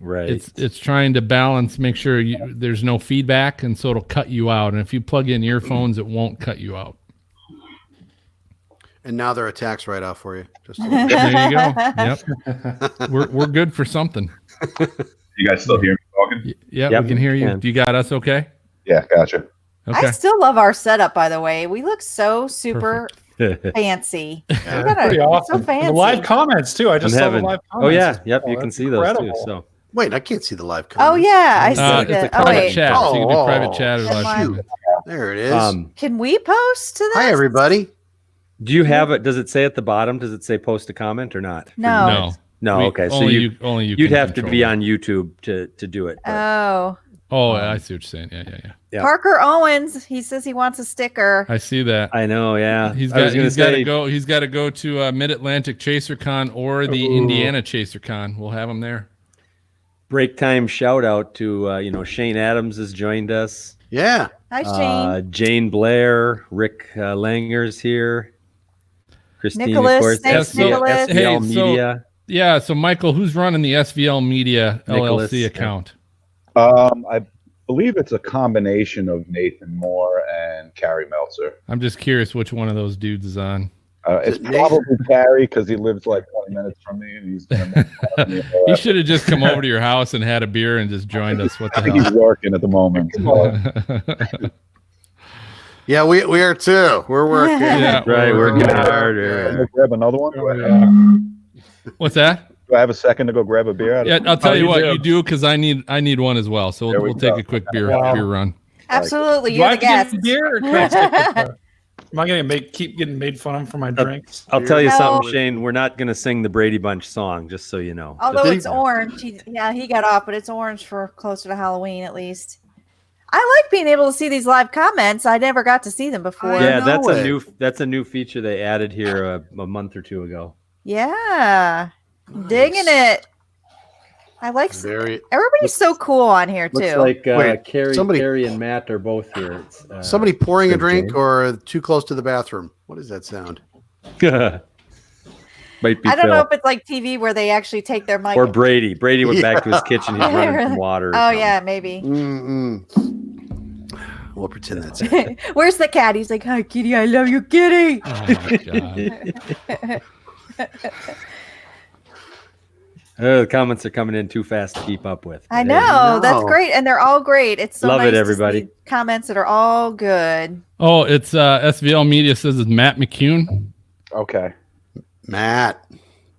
Right. It's trying to balance, make sure there's no feedback, and so it'll cut you out. And if you plug in earphones, it won't cut you out. And now they're a tax write-off for you. Just There you go. Yep. We're good for something. You guys still hear me talking? Yeah, Yep, we can hear you. can. Do you got us okay? Yeah, gotcha. Okay. I still love our setup, by the way. We look so super fancy. Pretty awesome. So fancy. The live comments too. I just saw the live comments. Oh yeah, yep. You Oh, can that's see those too. incredible. So Wait, I can't see the live Oh comments. yeah, I see It's a that. Oh private wait, chat. So you can do Oh, private chat or never live mind. streaming. There it is. can we post to that? Hi, everybody. do you have it? Does it say at the bottom? Does it say post a comment or not? No. No. Okay. So only you you'd can have to control be it. on YouTube to do it. but- Oh, Oh, I see what you're saying. Yeah. Yeah. Parker Owens. He says he wants a sticker. I see that. I know. Yeah. He's I was gonna got to say- go. He's got to go to Mid Atlantic ChaserCon or the Indiana ChaserCon. We'll have him there. Break time shout out to Shane Adams has joined us. Yeah. Hi, Shane. Jane Blair, Rick Langer's here. Christine, Nicholas, of course. thanks, Nicholas. SVL Hey, so- Media. Yeah. So Michael, who's running the SVL Media Nicholas, LLC yeah. account? I believe it's a combination of Nathan Moore and Carrie Meltzer. I'm just curious which one of those dudes is on. It's Is it Nathan? probably Carrie because he lives like 20 minutes from me, and he's gonna make fun of me. He should have just come over to your house and had a beer and just joined us. What I the think he's working at the moment. hell? Yeah, we are too. We're working. Yeah, Right, we're good. getting Can I harder. go grab another one? What's that? Do I have a second to go grab a beer? Yeah, I'll tell Oh, you you what do. you do because I need one as well. So There we'll we take go. a quick beer Wow. run. Absolutely, Do you're I the have to guest. get beer or can I stick with her? Am I going to keep getting made fun of for my drinks? I'll tell you No. something, Shane. We're not going to sing the Brady Bunch song, just so you know. Although Did he- it's orange. He got off, but it's orange for closer to Halloween at least. I like being able to see these live comments. I never got to see them before. I Yeah, know that's a new feature they added here a month or two ago. Yeah. Digging it. I like Very. everybody's so cool on here Looks too. like Wait, Carrie and Matt are both here. It's, Somebody pouring a good drink game. or too close to the bathroom. What does that sound? Might be I don't know Phil. if it's like TV where they actually take their mic. Or Brady. Brady went back to his kitchen. He's running some water. or Oh something. yeah, maybe. We'll pretend that's it. Where's the cat? He's like, "Hi, kitty. I love you, kitty." Oh my god! The comments are coming in too fast to keep up with. I But, know that's No. great, and they're all great. It's so Love nice it, to everybody. see comments that are all good. Oh, it's SVL Media says it's Matt McCune. Okay. Matt.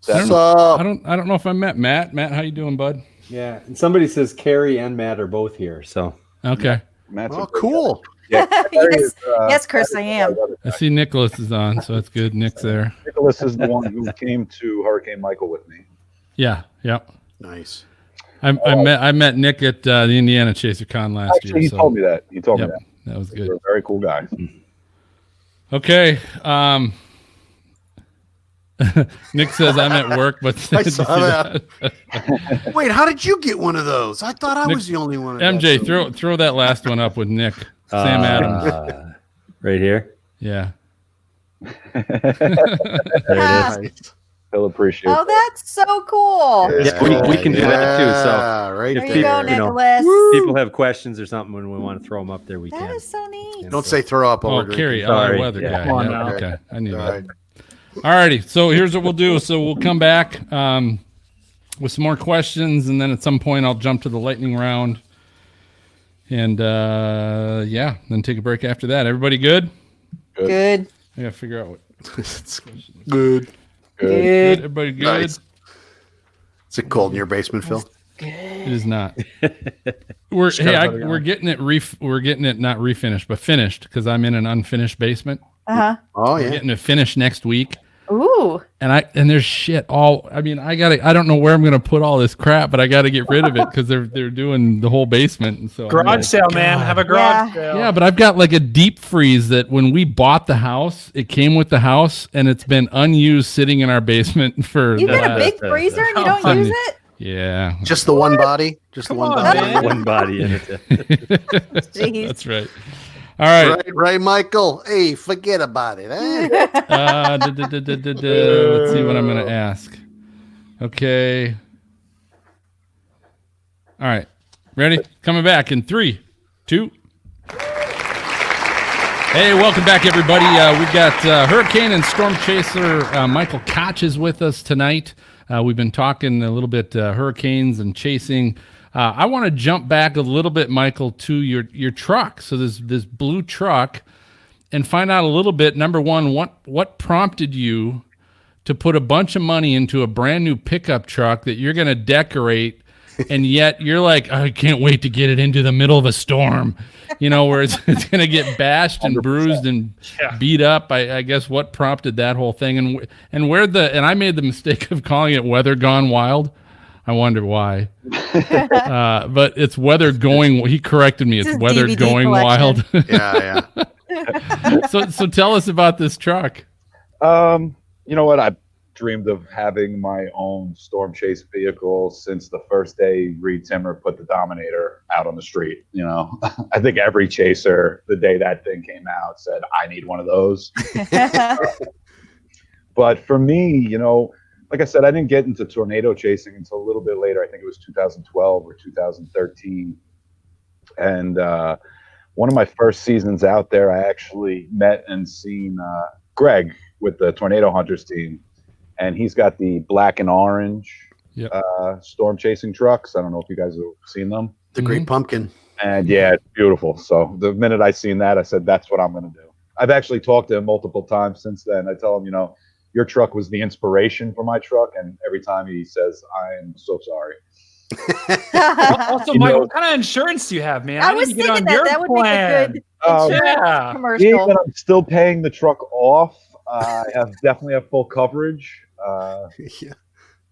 That's- What's up? I don't know if I met Matt. Matt, how you doing, bud? Yeah, and somebody says Carrie and Matt are both here. So Okay, Matt's Oh, a great cool. guy. Yeah, Carrie Yes, is, yes, Chris, I am. I see Nicholas is on, so that's good. Nick's there. Nicholas is the one who came to Hurricane Michael with me. Yeah. Nice. I met Nick at the Indiana ChaserCon last Actually, year. he So told me that. He told yep, me that. that was You're good. a very cool guy. Okay. Nick says I'm at work, but I did you saw see that. Wait, how did you get one of those? I thought I Nick- was the only one. who got MJ, some. throw that last one up with Nick. Sam Adams. right here. Yeah. There it is. Nice. He'll appreciate Oh, it. that's so cool. Yeah, we can do that too, so Yeah, right if There you go, people, you know, Nicholas. people have questions or something when we want to throw them up there, we That can. is so neat. Don't say throw up Oh, over Carrie, Sorry. LA weather Yeah. guy. Come on Yeah, now. okay. I knew All that. right. All righty. So here's what we'll do. So we'll come back with some more questions, and then at some point I'll jump to the lightning round. And yeah, then take a break after that. Everybody good? Good. I gotta figure out what. It's good. Good. Everybody good? Nice. Is it cold in your basement, Phil? It is not. We're getting it we're getting it not refinished, but finished because I'm in an unfinished basement. Uh Oh We're yeah. getting it finished next week. huh. Ooh. And there's shit all. I mean, I don't know where I'm gonna put all this crap, but I got to get rid of it because they're doing the whole basement. And so I'm Garage like, sale, man. God. Have a garage Yeah. sale. Yeah, but I've got like a deep freeze that when we bought the house, it came with the house, and it's been unused sitting in our basement for. You the got a last- big freezer and you don't How use many- it? Yeah, Just the one body. Just the Come one on, body. man. One body in it. Jeez. that's right. All right. Right, Michael. Hey, forget about it. Eh? Let's see what I'm going to ask. Okay. All right. Ready? Coming back in 3, 2. Hey, welcome back, everybody. We've got hurricane and storm chaser Michael Koch is with us tonight. We've been talking a little bit hurricanes and chasing. I want to jump back a little bit, Michael, to your truck. So this blue truck, and find out a little bit. Number one, what prompted you to put a bunch of money into a brand new pickup truck that you're going to decorate, and yet you're like, I can't wait to get it into the middle of a storm, where it's going to get bashed and 100%. Bruised and beat up. I guess what prompted that whole thing, and I made the mistake of calling it Weather Gone Wild. I wonder why. But it's Weather Going. He corrected me. It's Weather DVD Going collection. Wild. Yeah. So tell us about this truck. You know what? I dreamed of having my own storm chase vehicle since the first day Reed Timmer put the Dominator out on the street. I think every chaser, the day that thing came out, said, I need one of those. But for me, like I said, I didn't get into tornado chasing until a little bit later. I think it was 2012 or 2013. And one of my first seasons out there, I actually met and seen Greg with the Tornado Hunters team. And he's got the black and orange storm chasing trucks. I don't know if you guys have seen them. The Great Pumpkin. And yeah, it's beautiful. So the minute I seen that, I said, that's what I'm going to do. I've actually talked to him multiple times since then. I tell him, your truck was the inspiration for my truck, and every time he says, I am so sorry. Also, Michael, what kind of insurance do you have, man? I was thinking that would make a good insurance commercial. Being that I'm still paying the truck off, I definitely have full coverage. Yeah.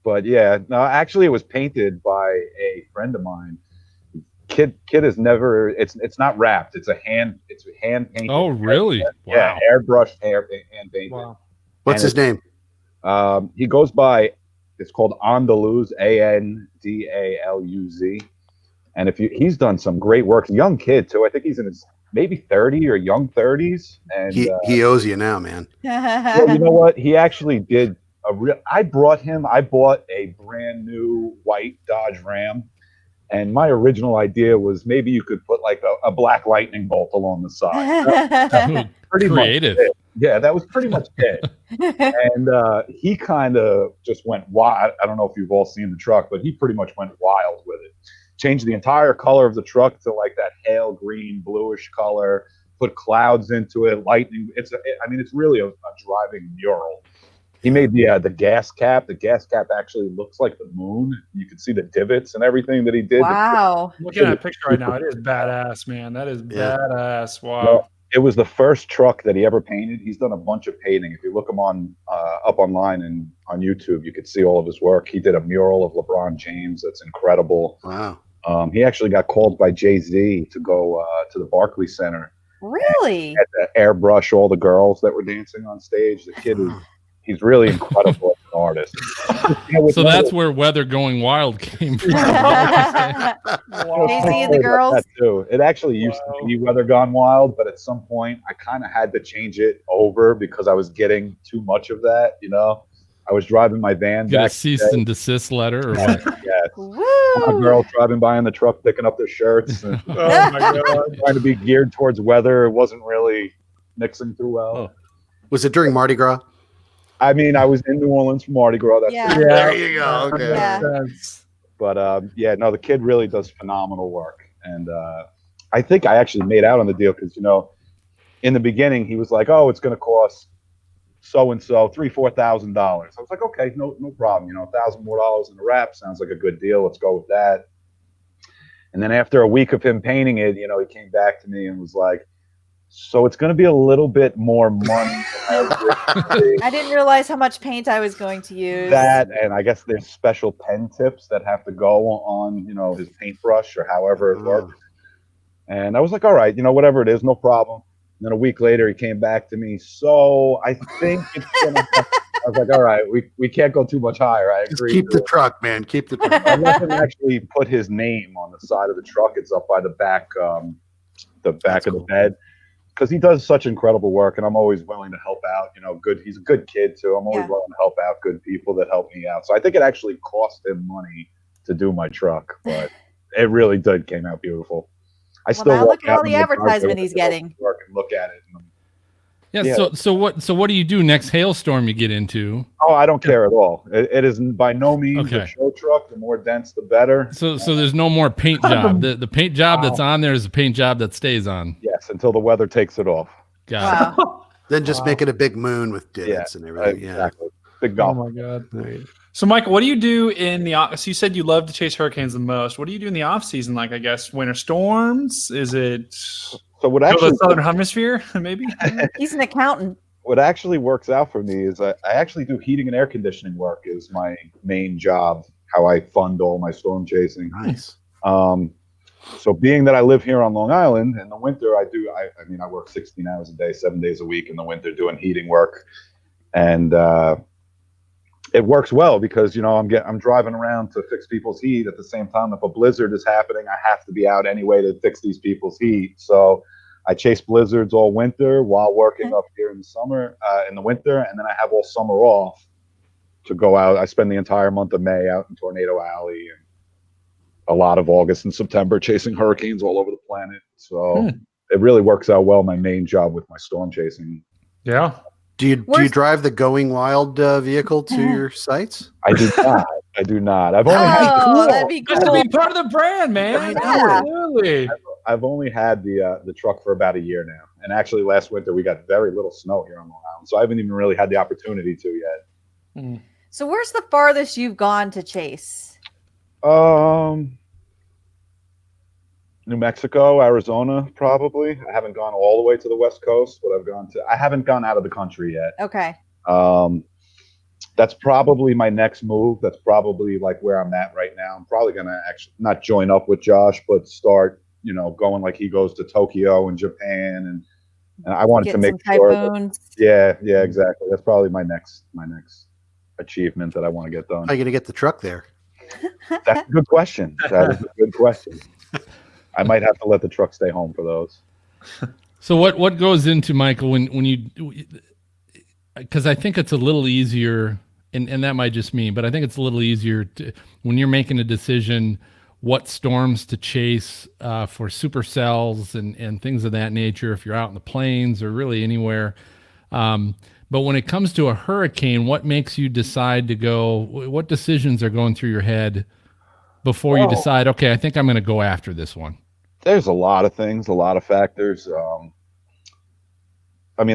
But yeah, no, actually it was painted by a friend of mine. Kid is never, it's not wrapped. It's hand painted. Oh, really? Yeah, airbrushed hand painted. Wow. What's his name? He goes by, it's called Andaluz, Andaluz. And he's done some great work. Young kid too. I think he's in his maybe 30 or young 30s. And he owes you now, man. Well, you know what? He actually did I bought a brand new white Dodge Ram. And my original idea was maybe you could put like a black lightning bolt along the side. Pretty creative. Much it. Yeah, that was pretty much it. And he kind of just went wild. I don't know if you've all seen the truck, but he pretty much went wild with it. Changed the entire color of the truck to like that pale green, bluish color. Put clouds into it, lightning. It's really a driving mural. He made the gas cap. The gas cap actually looks like the moon. You can see the divots and everything that he did. Wow. Looking at that picture right now, it is badass, man. That is badass. Wow. Well, it was the first truck that he ever painted. He's done a bunch of painting. If you look him up online and on YouTube, you could see all of his work. He did a mural of LeBron James that's incredible. Wow. He actually got called by Jay-Z to go to the Barclays Center. Really? Had to airbrush all the girls that were dancing on stage. The kid he's really incredible as an artist. So that's where Weather Going Wild came from. Jay-Z and the girls. That too. It actually used to be Weather Gone Wild, but at some point I kind of had to change it over because I was getting too much of that. I was driving my van. Get a cease and desist letter or what? Yeah. A girl driving by in the truck picking up their shirts. And, oh my God. Trying to be geared towards weather. It wasn't really mixing through well. Oh. Was it during Mardi Gras? I mean, I was in New Orleans for Mardi Gras. There you go. Okay. Yeah. But the kid really does phenomenal work. And I think I actually made out on the deal because, in the beginning, he was like, oh, it's going to cost so-and-so $3,000-$4,000. I was like, okay, no problem. $1,000 more in a wrap sounds like a good deal. Let's go with that. And then after a week of him painting it, he came back to me and was like, so it's going to be a little bit more money. I didn't realize how much paint I was going to use. That, and I guess there's special pen tips that have to go on, his paintbrush or however it works. And I was like, all right, whatever it is, no problem. And then a week later, he came back to me. So I think it's going to, I was like, all right, we can't go too much higher. I agree. Just keep the truck, man. Keep the truck. I let him actually put his name on the side of the truck. It's up by the back of the bed. Because he does such incredible work, and I'm always willing to help out. He's a good kid too. I'm always willing to help out good people that help me out. So I think it actually cost him money to do my truck, but it really did came out beautiful. I Well, still now walk look at out all in the my driveway advertisement when I he's get off getting. work and look at it. And Yeah. Yeah. So what do you do next hailstorm you get into? oh, I don't care at all. It is by no means a Okay. show truck. The more dense, the better. So there's no more paint job. The paint job that's on there is a paint job that stays on. Yes, until the weather takes it off. Got it. Wow. Then just make it a big moon with divots and everything. Yeah. Exactly. Big Oh golf. my god. Right. So, Michael, what do you do in the? So you said you love to chase hurricanes the most. What do you do in the off season? Like, I guess winter storms. Is it So what go to actually the southern hemisphere? Maybe. He's an accountant. what actually works out for me is I actually do heating and air conditioning work is my main job. How I fund all my storm chasing. Nice. So being that I live here on Long Island in the winter, I work 16 hours a day, 7 days a week in the winter doing heating work, and it works well because I'm driving around to fix people's heat at the same time. If a blizzard is happening, I have to be out anyway to fix these people's heat. So I chase blizzards all winter while working up here in the summer, in the winter, and then I have all summer off to go out. I spend the entire month of May out in Tornado Alley and a lot of August and September chasing hurricanes all over the planet. So it really works out well. My main job with my storm chasing. Yeah. Do you drive the Going Wild vehicle to your sites? I do not. I do not. I've only had Oh, that'd be Just to cool. be part of the brand, man. Yeah. Absolutely. I've only had the truck for about a year now, and actually last winter we got very little snow here on Long Island, so I haven't even really had the opportunity to yet. So where's the farthest you've gone to chase? New Mexico, Arizona, probably. I haven't gone all the way to the West Coast, but I haven't gone out of the country yet. Okay. That's probably my next move. That's probably like where I'm at right now. I'm probably gonna actually not join up with Josh, but start, going like he goes to Tokyo and Japan, and I wanted to make sure. Yeah, exactly. That's probably my next achievement that I want to get done. How are you going to get the truck there? That's a good question. That is a good question. I might have to let the truck stay home for those. So what goes into, Michael, when you, because I think it's a little easier, and that might just me, but I think it's a little easier when you're making a decision what storms to chase for supercells and things of that nature, if you're out in the plains or really anywhere. But when it comes to a hurricane, what makes you decide to go? What decisions are going through your head before you decide, okay, I think I'm going to go after this one? There's a lot of things, a lot of factors. The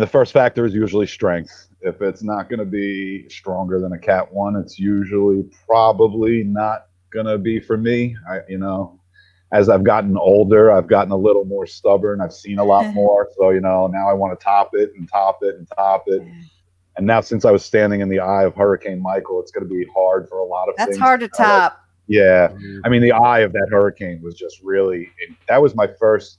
first factor is usually strength. If it's not going to be stronger than a Cat 1, it's usually probably not going to be for me. As I've gotten older, I've gotten a little more stubborn. I've seen a lot more. So, now I want to top it and top it and top it. And now since I was standing in the eye of Hurricane Michael, it's going to be hard for a lot of things. That's hard to top. Yeah. The eye of that hurricane was just really, that was my first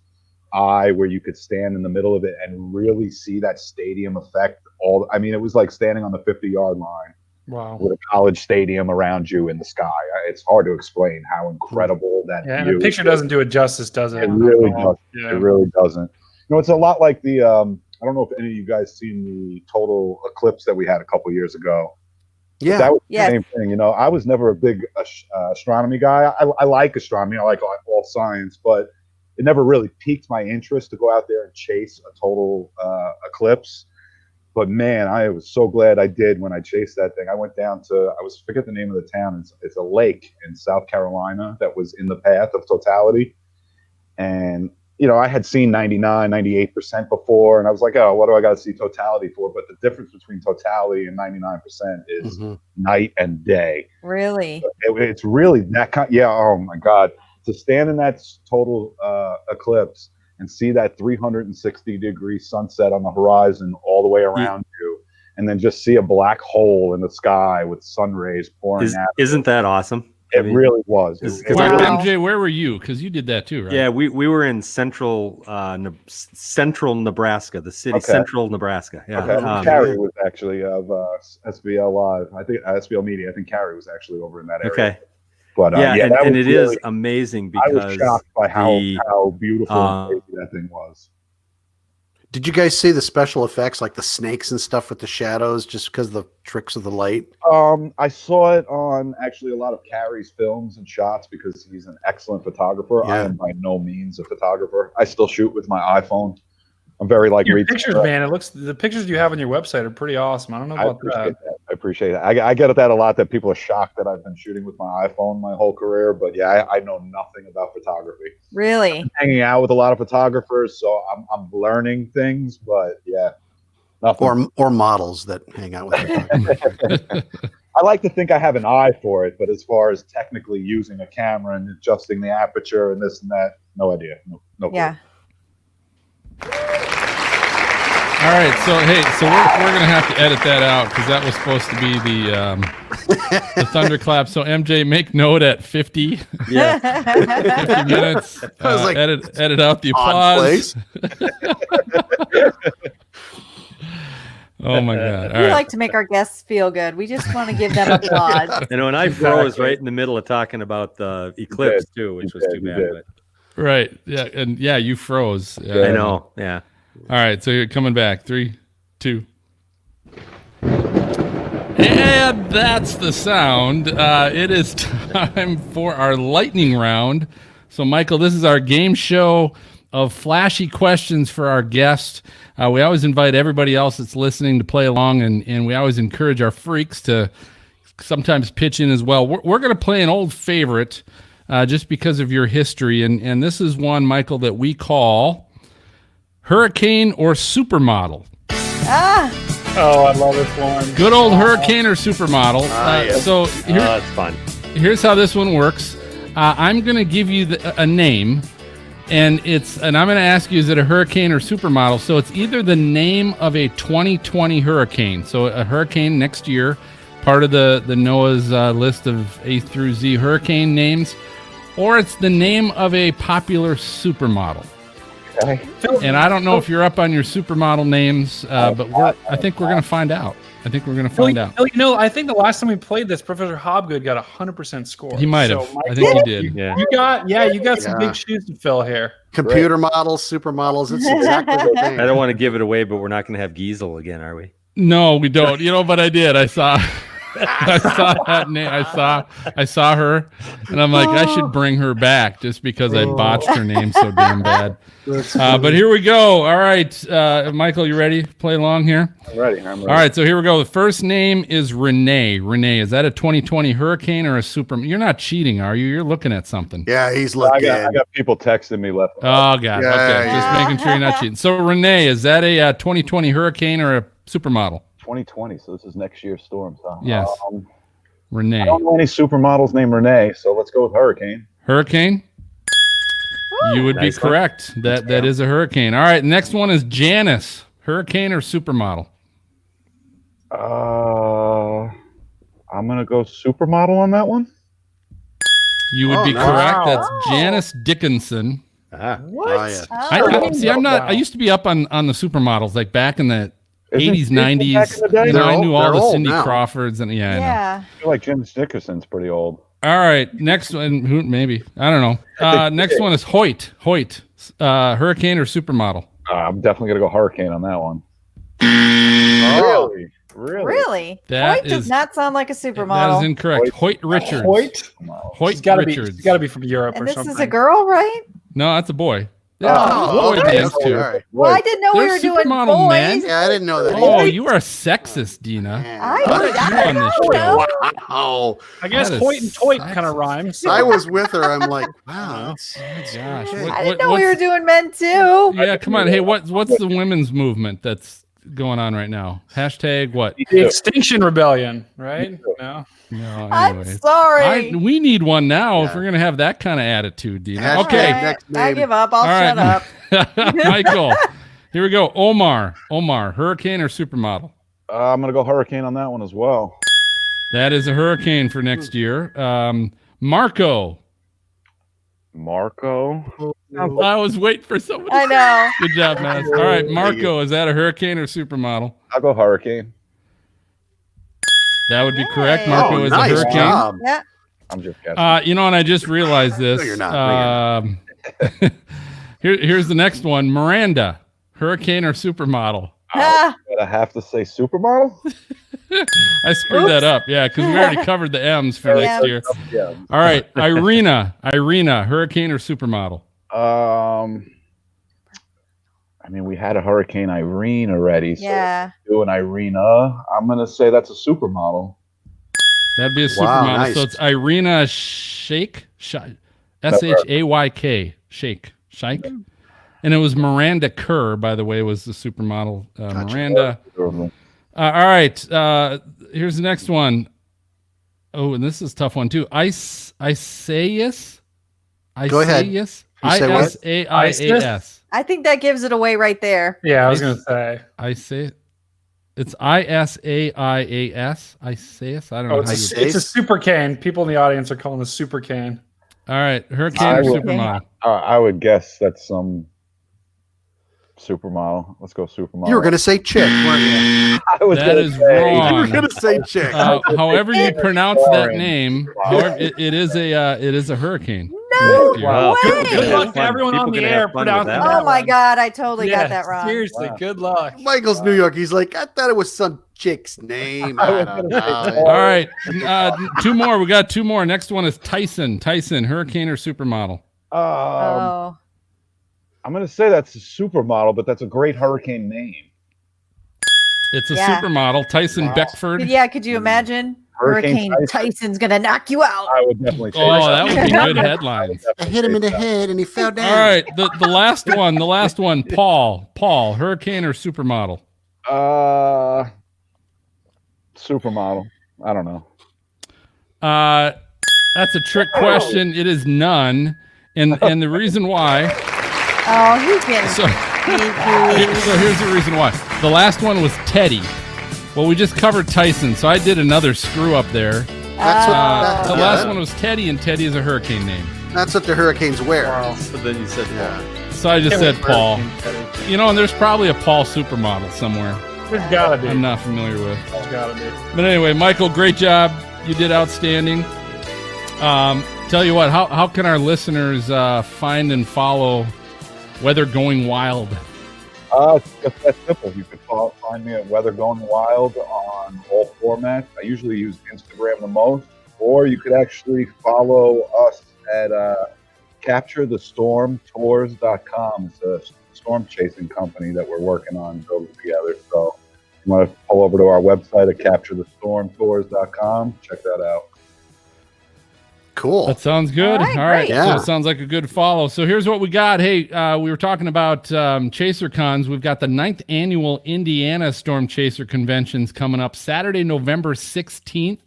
eye where you could stand in the middle of it and really see that stadium effect. It was like standing on the 50-yard line. Wow. With a college stadium around you in the sky. It's hard to explain how incredible that view the picture doesn't do it justice, does it? It really doesn't. Yeah. It really doesn't. It's a lot like the, I don't know if any of you guys seen the total eclipse that we had a couple years ago. Yeah. That was the same thing. I was never a big astronomy guy. I like astronomy. I like all science, but it never really piqued my interest to go out there and chase a total eclipse. But man, I was so glad I did when I chased that thing. I went down to, forget the name of the town. It's a lake in South Carolina that was in the path of totality. And, I had seen 99, 98% before. And I was like, oh, what do I got to see totality for? But the difference between totality and 99% is night and day. Really? It's really that kind. Yeah. Oh my God. To stand in that total eclipse and see that 360-degree sunset on the horizon all the way around you, and then just see a black hole in the sky with sun rays pouring out. Isn't that awesome? It really was. MJ, where were you? Because you did that too, right? Yeah, we were in central Nebraska, the city, central Nebraska. Yeah. Okay. Carrie was actually of SBL Live. I think SBL Media. I think Carrie was actually over in that area. Okay. But and it is amazing because I was shocked by how beautiful and crazy that thing was. Did you guys see the special effects, like the snakes and stuff with the shadows, just because of the tricks of the light? I saw it on actually a lot of Carrie's films and shots because he's an excellent photographer. Yeah. I am by no means a photographer. I still shoot with my iPhone. I'm very like your pictures, man. It looks the pictures you have on your website are pretty awesome. I don't know about that. I appreciate that. I get that a lot, that people are shocked that I've been shooting with my iPhone my whole career. But yeah, I know nothing about photography. Really? I'm hanging out with a lot of photographers, so I'm learning things. But yeah, nothing. Or models that hang out with photographers. I like to think I have an eye for it, but as far as technically using a camera and adjusting the aperture and this and that, no idea. No clue. Yeah. All right, so we're gonna have to edit that out because that was supposed to be the thunderclap. So MJ, make note at 50. Yeah. 50 minutes. Like, edit out the applause. Oh my God! We like to make our guests feel good. We just want to give them applause. And when I froze right in the middle of talking about the eclipse too, which was too bad. But. Right. Yeah. And yeah, you froze. I know. Yeah. All right. So you're coming back. 3, 2. And that's the sound. It is time for our lightning round. So, Michael, this is our game show of flashy questions for our guests. We always invite everybody else that's listening to play along, and we always encourage our freaks to sometimes pitch in as well. We're going to play an old favorite just because of your history, and this is one, Michael, that we call Hurricane or Supermodel. Oh, I love this one. Good old Hurricane or Supermodel. Yes. So That's fun. Here's how this one works. I'm going to give you a name, and I'm going to ask you, is it a hurricane or supermodel? So it's either the name of a 2020 hurricane, so a hurricane next year, part of the NOAA's list of A through Z hurricane names, or it's the name of a popular supermodel. Okay. And I don't know if you're up on your supermodel names, but I think we're going to find out. I think we're going to find out. I think the last time we played this, Professor Hobgood got 100% score. He might have. So, I think he did. Yeah. You got some big shoes to fill here. Computer models, supermodels. It's exactly the thing. I don't want to give it away, but we're not going to have Giesel again, are we? No, we don't. But I did. I saw that name. I saw her, and I'm like, I should bring her back just because I botched her name so damn bad. But here we go. All right, Michael, you ready to play along here? I'm ready. All right, so here we go. The first name is Renee. Renee, is that a 2020 hurricane or a super? You're not cheating, are you? You're looking at something. Yeah, he's looking. I got people texting me left. Oh, God. Yeah, okay, yeah. just making sure you're not cheating. So, Renee, is that a 2020 hurricane or a supermodel? 2020, so this is next year's storms. Huh? Yes. Renee. I don't know any supermodels named Renee, so let's go with Hurricane. Hurricane? You would Nice be correct. That is a hurricane. All right, next one is Janice. Hurricane or supermodel? I'm gonna go supermodel on that one. You would be nice. correct. Wow. That's Janice Dickinson. What? Oh, yeah. I used to be up on the supermodels, like back in the Isn't 80s, Jim back in 90s. the day? I knew all They're the old Cindy now. Crawfords and I know. Yeah. I feel like Jim Dickinson's pretty old. All right, next one. Who? Maybe I don't know. Next one is Hoyt. Hoyt, hurricane or supermodel? I'm definitely gonna go Hurricane on that one. Oh. Really? That Hoyt does is- not sound like a That is supermodel. incorrect. Hoyt Richards. Hoyt? Hoyt She's got to be. Richards. She's got to be from Europe And or this something. is a girl, right? No, that's a boy. Oh, boy okay, bands okay, too. all right. Well, I didn't know we were There's doing supermodel boys. men. Yeah, I didn't know that. Oh, you are sexist, Dina. I you on this don't know. Wow. I guess That is Hoyt and Toit sexy. kind of rhymes. I was with her. I'm like, wow. Gosh, okay. I didn't know we were doing men too. Yeah, come on. Hey, what's the women's movement that's going on right now? Hashtag what? The Extinction Rebellion, right? No. No, I'm anyway. sorry. We need one now if Yeah. we're gonna have that kind of attitude, Dina. Hashtag Okay, next I name. give up. I'll All right. shut up. Michael. Here we go. Omar, hurricane or supermodel? I'm gonna go Hurricane on that one as well. That is a hurricane for next year. Marco. Marco. I was waiting for somebody. I know. Good job, Matt. All right, Marco, is that a hurricane or supermodel? I'll go Hurricane. That would be correct. Yay. Marco Oh, is nice a hurricane. job. Yeah. I'm just guessing. And I just realized this. No, you're not. Here's the next one. Miranda, hurricane or supermodel? Ah, I have to say supermodel. I screwed that up. Yeah, because we already covered the M's for Yeah. next year. Yeah. All right, Irina, hurricane or supermodel? I mean, we had a Hurricane Irene already. So yeah. do an Irina. I'm gonna say that's a supermodel. That'd be a supermodel. Wow, nice. So it's Irina Shayk, Shayk, Shayk. And it was Miranda Kerr, by the way, was the supermodel. Gotcha. Miranda. All right. Here's the next one. Oh, and this is a tough one too. Isaias. Go ahead. Isaias. You say what? Isaias. I think that gives it away right there. Yeah, I was gonna say. Isaias. It's Isaias. Isaias. I don't know. Oh, How it's you... a super can. People in the audience are calling this super can. All right, hurricane or supermodel? I would guess that's some supermodel. Let's go supermodel. You were going to say chick, weren't you? That is You were wrong. going to say chick. However you pronounce that name, however, it is a hurricane. No Wow. way. Good luck to Fun. everyone People on the can air have fun with pronouncing that. that. Oh my one. God, I totally got Yeah, that wrong. Seriously, Wow. good luck. Michael's New York. He's like, I thought it was some chick's name. I don't know. All right, two more. We got two more. Next one is Tyson. Tyson, hurricane or supermodel? Oh. I'm going to say that's a supermodel, but that's a great hurricane name. It's a Yeah. supermodel. Tyson Beckford. Yeah, could you imagine? Hurricane Hurricane Tyson's going to knock you out. I would definitely say Oh, that would be good headlines. I hit him in the head and he fell down. All right, the last one. Paul, hurricane or supermodel? Supermodel. I don't know. That's a trick question. It is none, and the reason why. Oh, he's getting So, sneaky. so here's the reason why. The last one was Teddy. Well, we just covered Tyson, so I did another screw up there. That's what, The last one was Teddy, and Teddy is a hurricane name. That's what the hurricanes wear. So then you said, So I just said Paul. You know, and there's probably a Paul supermodel somewhere There's gotta be. I'm not familiar with. There's gotta be. But anyway, Michael, great job. You did outstanding. Tell you what, how can our listeners find and follow Weather Going Wild? It's that simple. You can find me at Weather Going Wild on all formats. I usually use Instagram the most, or you could actually follow us at CaptureTheStormTours.com. It's a storm chasing company that we're working on building together. So you want to pull over to our website at CaptureTheStormTours.com. Check that out. Cool. That sounds good. All right, All right. great. So Yeah. it sounds like a good follow. So here's what we got. Hey, we were talking about Chaser Cons. We've got the 9th annual Indiana Storm Chaser Conventions coming up Saturday, November 16th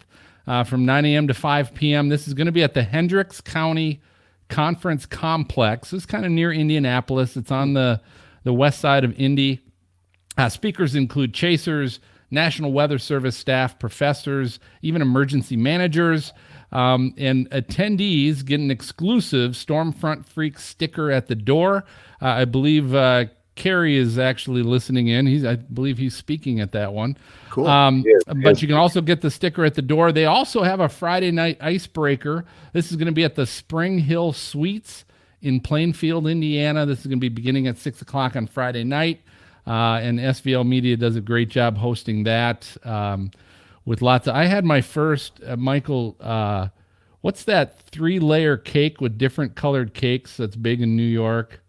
from 9 a.m. to 5 p.m. This is going to be at the Hendricks County Conference Complex. It's kind of near Indianapolis. It's on the west side of Indy. Speakers include chasers, National Weather Service staff, professors, even emergency managers. And attendees get an exclusive Stormfront Freak sticker at the door. I believe Kerry is actually listening in. I believe he's speaking at that one. Cool. But you can also get the sticker at the door. They also have a Friday night icebreaker. This is going to be at the Spring Hill Suites in Plainfield, Indiana. This is going to be beginning at 6 o'clock on Friday night. And SVL Media does a great job hosting that. With lots of, I had my first, Michael, what's that 3-layer cake with different colored cakes that's big in New York?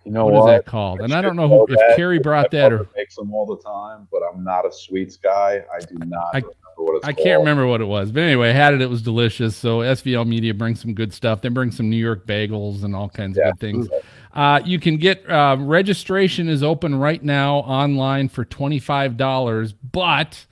You know What is that called? And I don't know if Carrie brought that or makes them all the time, but I'm not a sweets guy. I do not remember what it's I called. can't remember what it was. But anyway, I had it. It was delicious. So SVL Media brings some good stuff. They bring some New York bagels and all kinds of good things. You can get registration is open right now online for $25, but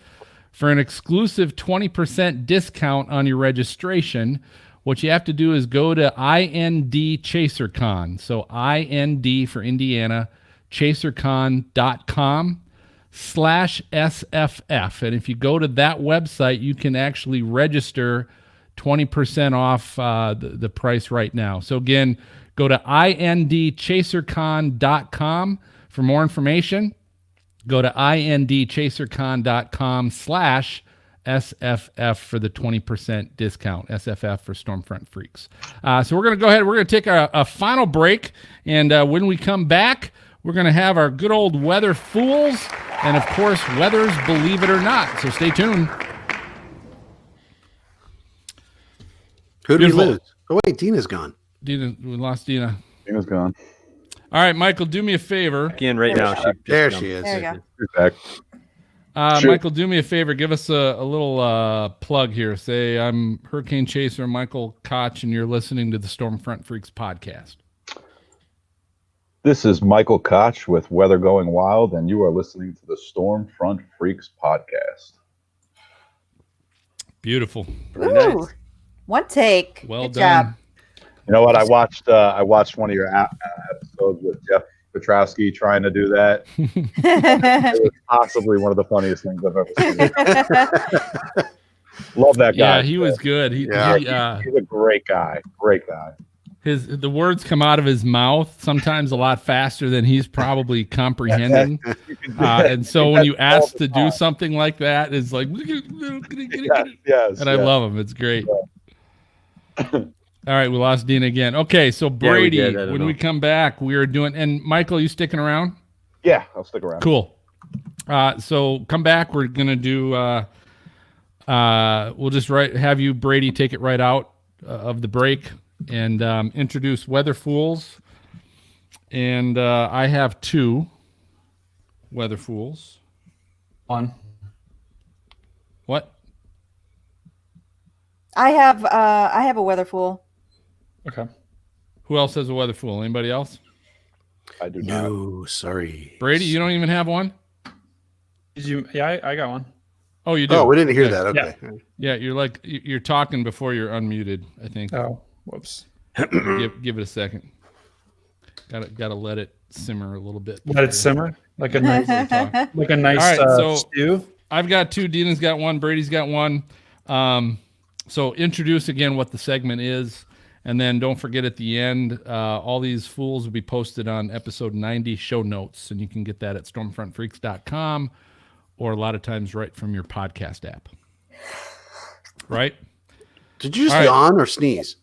for an exclusive 20% discount on your registration, what you have to do is go to IND ChaserCon. So IND for Indiana, chasercon.com/SFF. And if you go to that website, you can actually register 20% off the price right now. So again, go to INDChaserCon.com for more information. Go to INDChaserCon.com/SFF for the 20% discount. SFF for Stormfront Freaks. So we're going to go ahead. We're going to take a final break. And when we come back, we're going to have our good old weather fools, and of course, weather's Believe It or Not. So stay tuned. Who did we Beautiful. lose? Oh wait, Dina's gone. Dina, we lost Dina. Dina's gone. All right, Michael, do me a favor. Again, right now. There she is. There you go. You're back. Sure. Michael, do me a favor. Give us a little plug here. Say, I'm Hurricane Chaser Michael Koch, and you're listening to the Stormfront Freaks podcast. This is Michael Koch with Weather Going Wild, and you are listening to the Stormfront Freaks podcast. Beautiful. Very Ooh, nice. one take. Well Good done. job. You know what? I watched one of your episodes with Jeff Petrowski trying to do that. It was possibly one of the funniest things I've ever seen. Love that guy. Yeah, he was good. He's a great guy. Great guy. The words come out of his mouth sometimes a lot faster than he's probably comprehending. And so when you ask to do something like that, it's like, Yes. and I love him. It's great. All right, we lost Dina again. Okay, so Brady, Yeah, we did. I don't when know. we come back, we are doing, and Michael, you sticking around? Yeah, I'll stick around. Cool. So come back. We're gonna do. We'll just have you, Brady, take it right out of the break and introduce Weather Fools. And I have 2 Weather Fools. One. What? I have a weather fool. Okay. Who else has a Weather Fool? Anybody else? I do not. No, sorry. Brady, you don't even have one? Did you? Yeah, I got one. Oh, you do. Oh, we didn't hear Okay. that. Okay. Yeah, you're talking before you're unmuted, I think. Oh, whoops. Give it a second. Gotta let it simmer a little bit. Let it simmer like a nice, like a nice All right, so- stew. I've got 2. Dina's got 1. Brady's got 1. So introduce again what the segment is, and then don't forget at the end, all these fools will be posted on episode 90 show notes, and you can get that at stormfrontfreaks.com or a lot of times right from your podcast app. Right? Did you just All right. yawn or sneeze?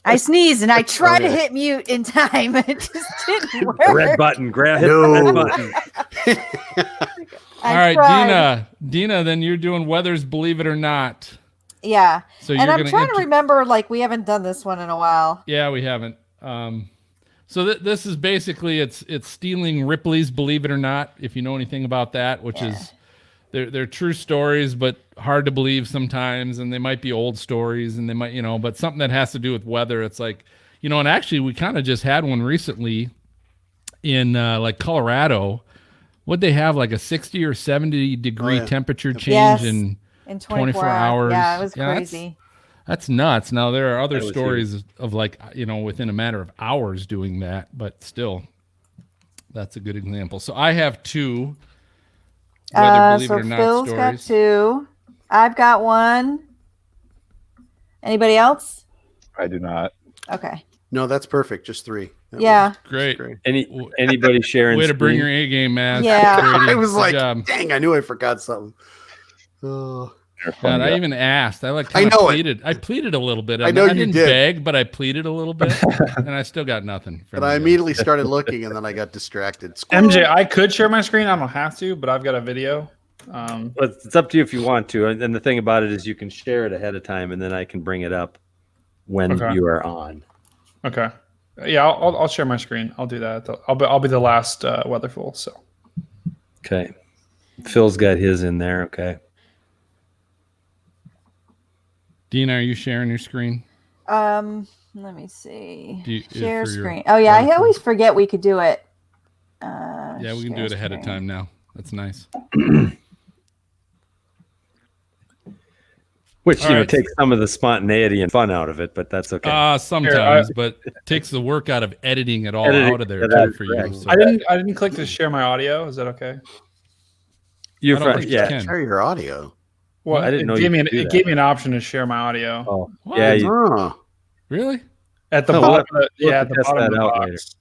I sneezed and I tried to Okay. hit mute in time. It just didn't work. Red button. Hit the No. red button. I All right, tried. Dina, then you're doing Weather's Believe It or Not. Yeah. So And you're I'm gonna trying to remember, like, we haven't done this one in a while. Yeah, we haven't. So this is basically it's stealing Ripley's Believe It or Not, if you know anything about that, which is they're true stories, but hard to believe sometimes, and they might be old stories, and they might, but something that has to do with weather. It's like, and actually we kind of just had one recently in like Colorado. Would they have like a 60 or 70 degree temperature change Yes. in In 24 hours? Yeah, it was Yeah, crazy. That's nuts. Now there are other That was stories of like, within a matter of hours doing that, but still, that's a good example. So I have 2 Weather Believe So It or Not Phil's got stories. 2. I've got 1. Anybody else? I do not. Okay. No, that's perfect. Just 3. That Yeah. Great. Great. Anybody sharing? Way to bring screen? your A game, man. Yeah. Brady. I was Good like, job. dang, I knew I forgot something. Oh, You're a fun God, I guy. even asked. I I know it. pleaded. I pleaded a little bit. I know you didn't did. beg, but I pleaded a little bit, and I still got nothing. From but I you guys. immediately started looking, and then I got distracted. MJ, I could share my screen. I don't have to, but I've got a video. Well, it's up to you if you want to. And the thing about it is you can share it ahead of time, and then I can bring it up when Okay. you are on. Okay. Yeah, I'll share my screen. I'll do that. I'll be the last weather fool. So Okay. Phil's got his in there. Okay. Dina, are you sharing your screen? Let me see. Share for your screen. Oh yeah, I weather always forget we could do it. Yeah, we can do it ahead of time now. That's nice. Which, All right. takes some of the spontaneity and fun out of it, but that's okay. Sometimes, but it takes the work out of editing it all Editing, out of there yeah, too that's for you. correct. So I didn't click to share my audio. Is that okay? You're I don't fine. think you Yeah. can. Share your audio. Well, I didn't know it you gave me could do it that. gave me an option to share my audio Oh, What? yeah. Oh, Really? at the Oh, bottom. we'll Of the, yeah, have at to the test bottom of that the out box.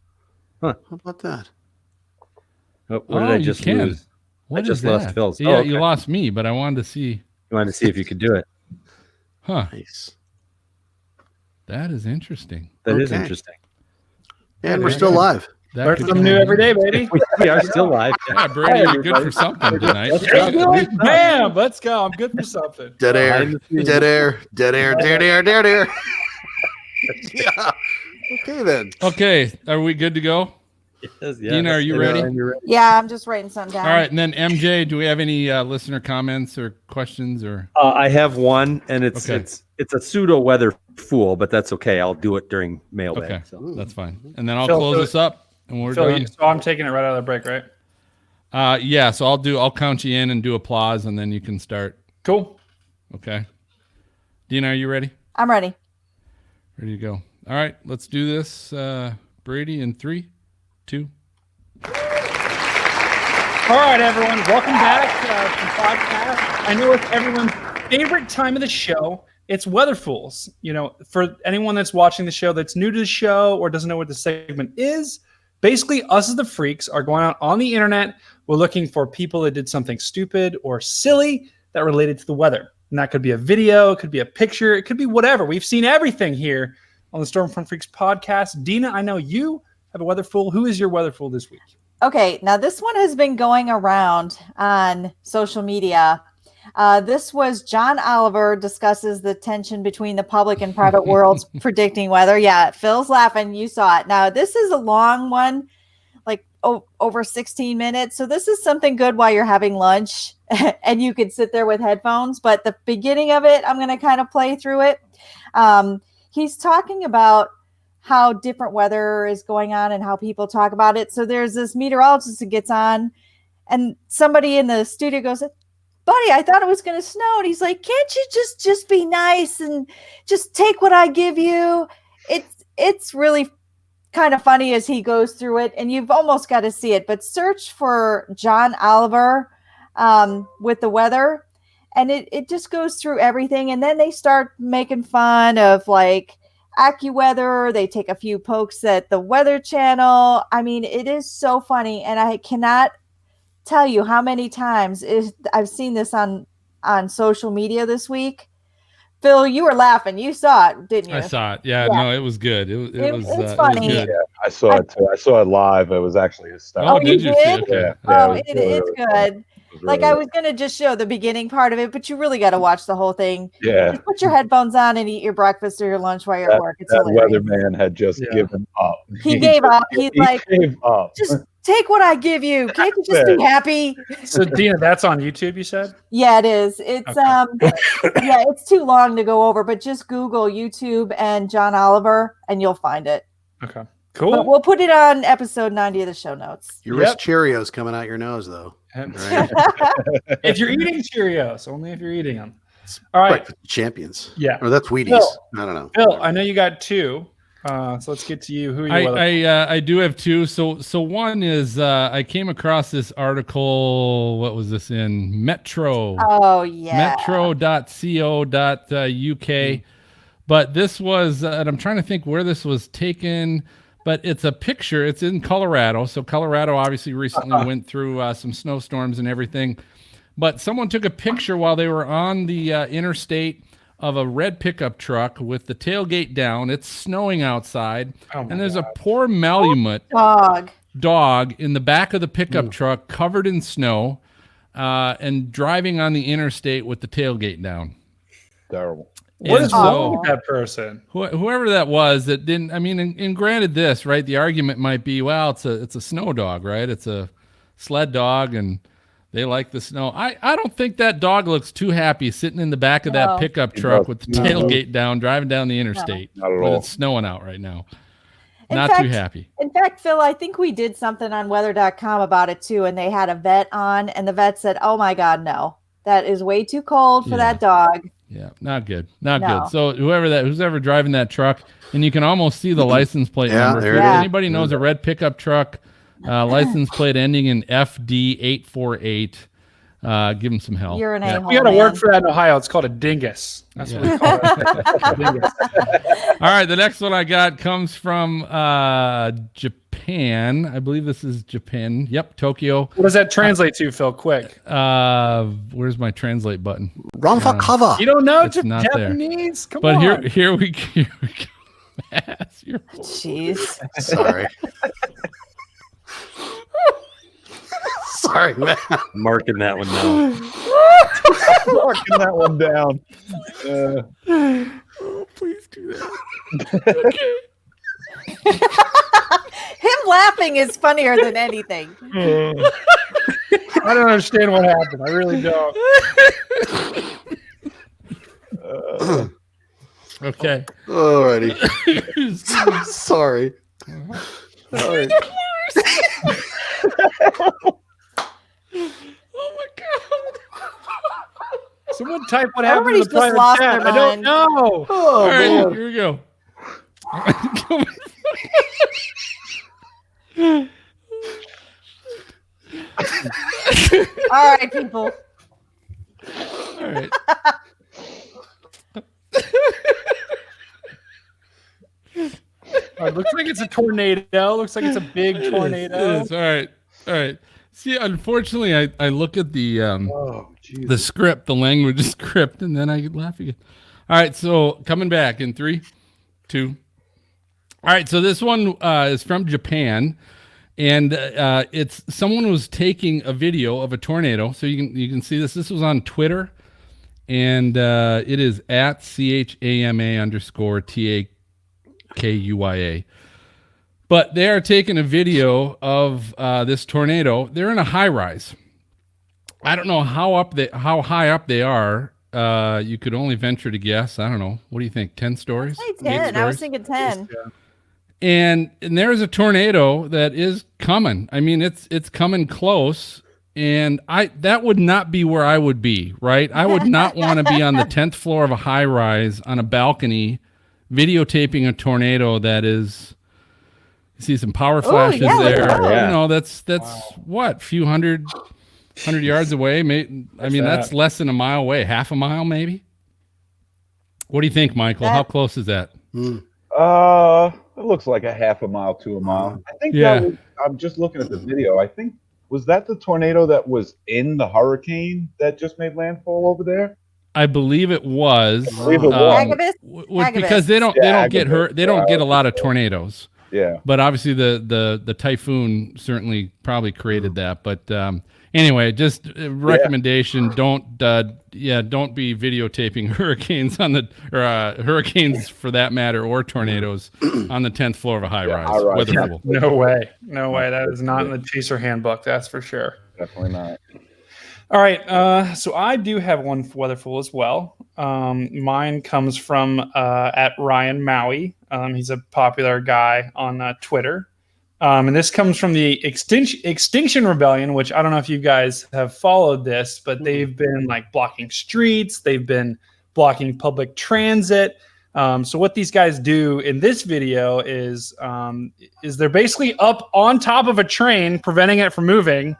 how about that? What Oh, did I you just can. lose? What just is lost that? Phil's. Yeah, Oh, you okay. lost me, but I wanted to see. You wanted to see if you could do it. Huh? Nice. That is interesting. That is Okay. interesting. And we're Yeah. still live. Learn something new every day, baby. We are still live. Yeah, Brady, you're good for something tonight. Let's do it. Bam! Let's go. I'm good for something. Dead air. Dead air. Dead air. Dead air. Dead air. Yeah. Okay then. Okay, are we good to go? Yes, yeah, Dina, are you ready? Yeah, I'm just writing something down. All right, and then MJ, do we have any listener comments or questions or? I have one, and it's Okay. it's a pseudo weather fool, but that's okay. I'll do it during mailbag. Okay, So. that's fine. And then I'll Phil, close so- this up, and we're Phil, done. so I'm taking it right out of the break, right? Yeah, so I'll count you in and do applause, and then you can start. Cool. Okay. Dina, are you ready? I'm ready. Ready to go. All right, let's do this. Brady, in 3, 2. All right, everyone. Welcome back to the podcast. I know it's everyone's favorite time of the show. It's Weather Fools. You know, for anyone that's watching the show that's new to the show or doesn't know what the segment is, basically us as the freaks are going out on the internet. We're looking for people that did something stupid or silly that related to the weather. And that could be a video, it could be a picture, it could be whatever. We've seen everything here on the Stormfront Freaks podcast. Dina, I know you have a weather fool. Who is your weather fool this week? Okay, now this one has been going around on social media. This was John Oliver discusses the tension between the public and private worlds predicting weather. Yeah, Phil's laughing. You saw it. Now, this is a long one, like over 16 minutes. So this is something good while you're having lunch and you could sit there with headphones. But the beginning of it, I'm going to kind of play through it. He's talking about how different weather is going on and how people talk about it. So there's this meteorologist that gets on and somebody in the studio goes, buddy, I thought it was going to snow. And he's like, can't you just be nice and just take what I give you? It's really kind of funny as he goes through it, and you've almost got to see it, but search for John Oliver with the weather. And it just goes through everything. And then they start making fun of like AccuWeather. They take a few pokes at the Weather Channel. I mean, it is so funny. And I cannot tell you how many times I've seen this on social media this week. Phil, you were laughing. You saw it, didn't you? I saw it. Yeah, no, it was good. It was funny. It was good. Yeah, I saw it too. I saw it live. It was actually hysterical. Oh, did you see it? Okay. Yeah, It's good. Like I was going to just show the beginning part of it, but you really got to watch the whole thing. Yeah. Just put your headphones on and eat your breakfast or your lunch while you're at work. It's that hilarious. weatherman had just given up. He gave up. He's like, gave up. just take what I give you. Can't you just be happy? So, Dina, that's on YouTube, you said? Yeah, it is. It's yeah, it's too long to go over, but just Google YouTube and John Oliver and you'll find it. Okay. Cool. But we'll put it on episode 90 of the show notes. Your wrist Cheerios coming out your nose, though. Right? If you're eating Cheerios, only if you're eating them. All right. Breakfast Champions. Yeah. Or that's Wheaties. Phil. I don't know. Phil, I know you got two. So let's get to you. Who are you? I do have two. So one is I came across this article. What was this in Metro? Oh yeah. Metro.co.uk. But this was, and I'm trying to think where this was taken. But it's a picture. It's in Colorado. So Colorado obviously recently went through some snowstorms and everything. But someone took a picture while they were on the interstate of a red pickup truck with the tailgate down. It's snowing outside. And there's a poor Malamute dog in the back of the pickup truck covered in snow and driving on the interstate with the tailgate down. Terrible. What is wrong with that person? Whoever that was that didn't, I mean, and granted this, right? The argument might be, well, it's a snow dog, right? It's a sled dog and they like the snow. I don't think that dog looks too happy sitting in the back of that pickup truck with the tailgate down, driving down the interstate when it's snowing out right now. Not too happy. In fact, Phil, I think we did something on weather.com about it too. And they had a vet on and the vet said, oh my God, no, that is way too cold for that dog. Yeah, not good. Not good. So who's ever driving that truck, and you can almost see the license plate number. If anybody knows a red pickup truck, license plate ending in FD848, give them some help. You're an a-hole, we got to work for that in Ohio. It's called a dingus. That's what we call it. Dingus. All right, the next one I got comes from Japan. I believe this is Japan. Yep, Tokyo. What does that translate to, Phil? Quick. Where's my translate button? Ramfakava. You don't know It's not Japanese? Come But on. here we go. Jeez. Sorry. Sorry, man. Marking that one down. Marking that one down. Oh, please do that. Okay. Him laughing is funnier than anything. I don't understand what happened. I really don't. Okay. Alrighty. Sorry. Sorry. Oh my god. Someone type what happened Everybody's in the just private lost chat. their I don't mind. know. Oh, All right, man. here we go. All right, people. All right. It looks like it's a tornado. Looks like it's a big tornado. It is. All right. All right. See, unfortunately, I look at the the script, the language script, and then I laugh again. All right, so coming back in 3, 2. All right, so this one is from Japan, and it's someone was taking a video of a tornado. So you can see this. This was on Twitter, and it is at CHAMA_TAKUYA. But they are taking a video of this tornado. They're in a high rise. I don't know how high up they are. You could only venture to guess. I don't know. What do you think? 10 stories? Hey, 10. I was thinking 10. And there's a tornado that is coming. I mean, it's coming close. And that would not be where I would be, right? I would not want to be on the 10th floor of a high rise on a balcony videotaping a tornado that is. You see some power flashes there. Yeah. You know, that's what, few hundred yards away. That's less than a mile away, half a mile maybe. What do you think, Michael? How close is that? It looks like a half a mile to a mile. I think I'm just looking at the video. I think was that the tornado that was in the hurricane that just made landfall over there? I believe it was. Because they don't get hurt. They don't get a lot of tornadoes. Yeah. But obviously the typhoon certainly probably created that. But anyway, just a recommendation: don't be videotaping hurricanes hurricanes for that matter, or tornadoes on the 10th floor of a high rise. Weatherful. No way. That is not in the Chaser handbook. That's for sure. Definitely not. All right, so I do have one Weatherful as well. Mine comes from at Ryan Maui. He's a popular guy on Twitter. And this comes from the Extinction Rebellion, which I don't know if you guys have followed this, but they've been like blocking streets. They've been blocking public transit. So what these guys do in this video is they're basically up on top of a train, preventing it from moving.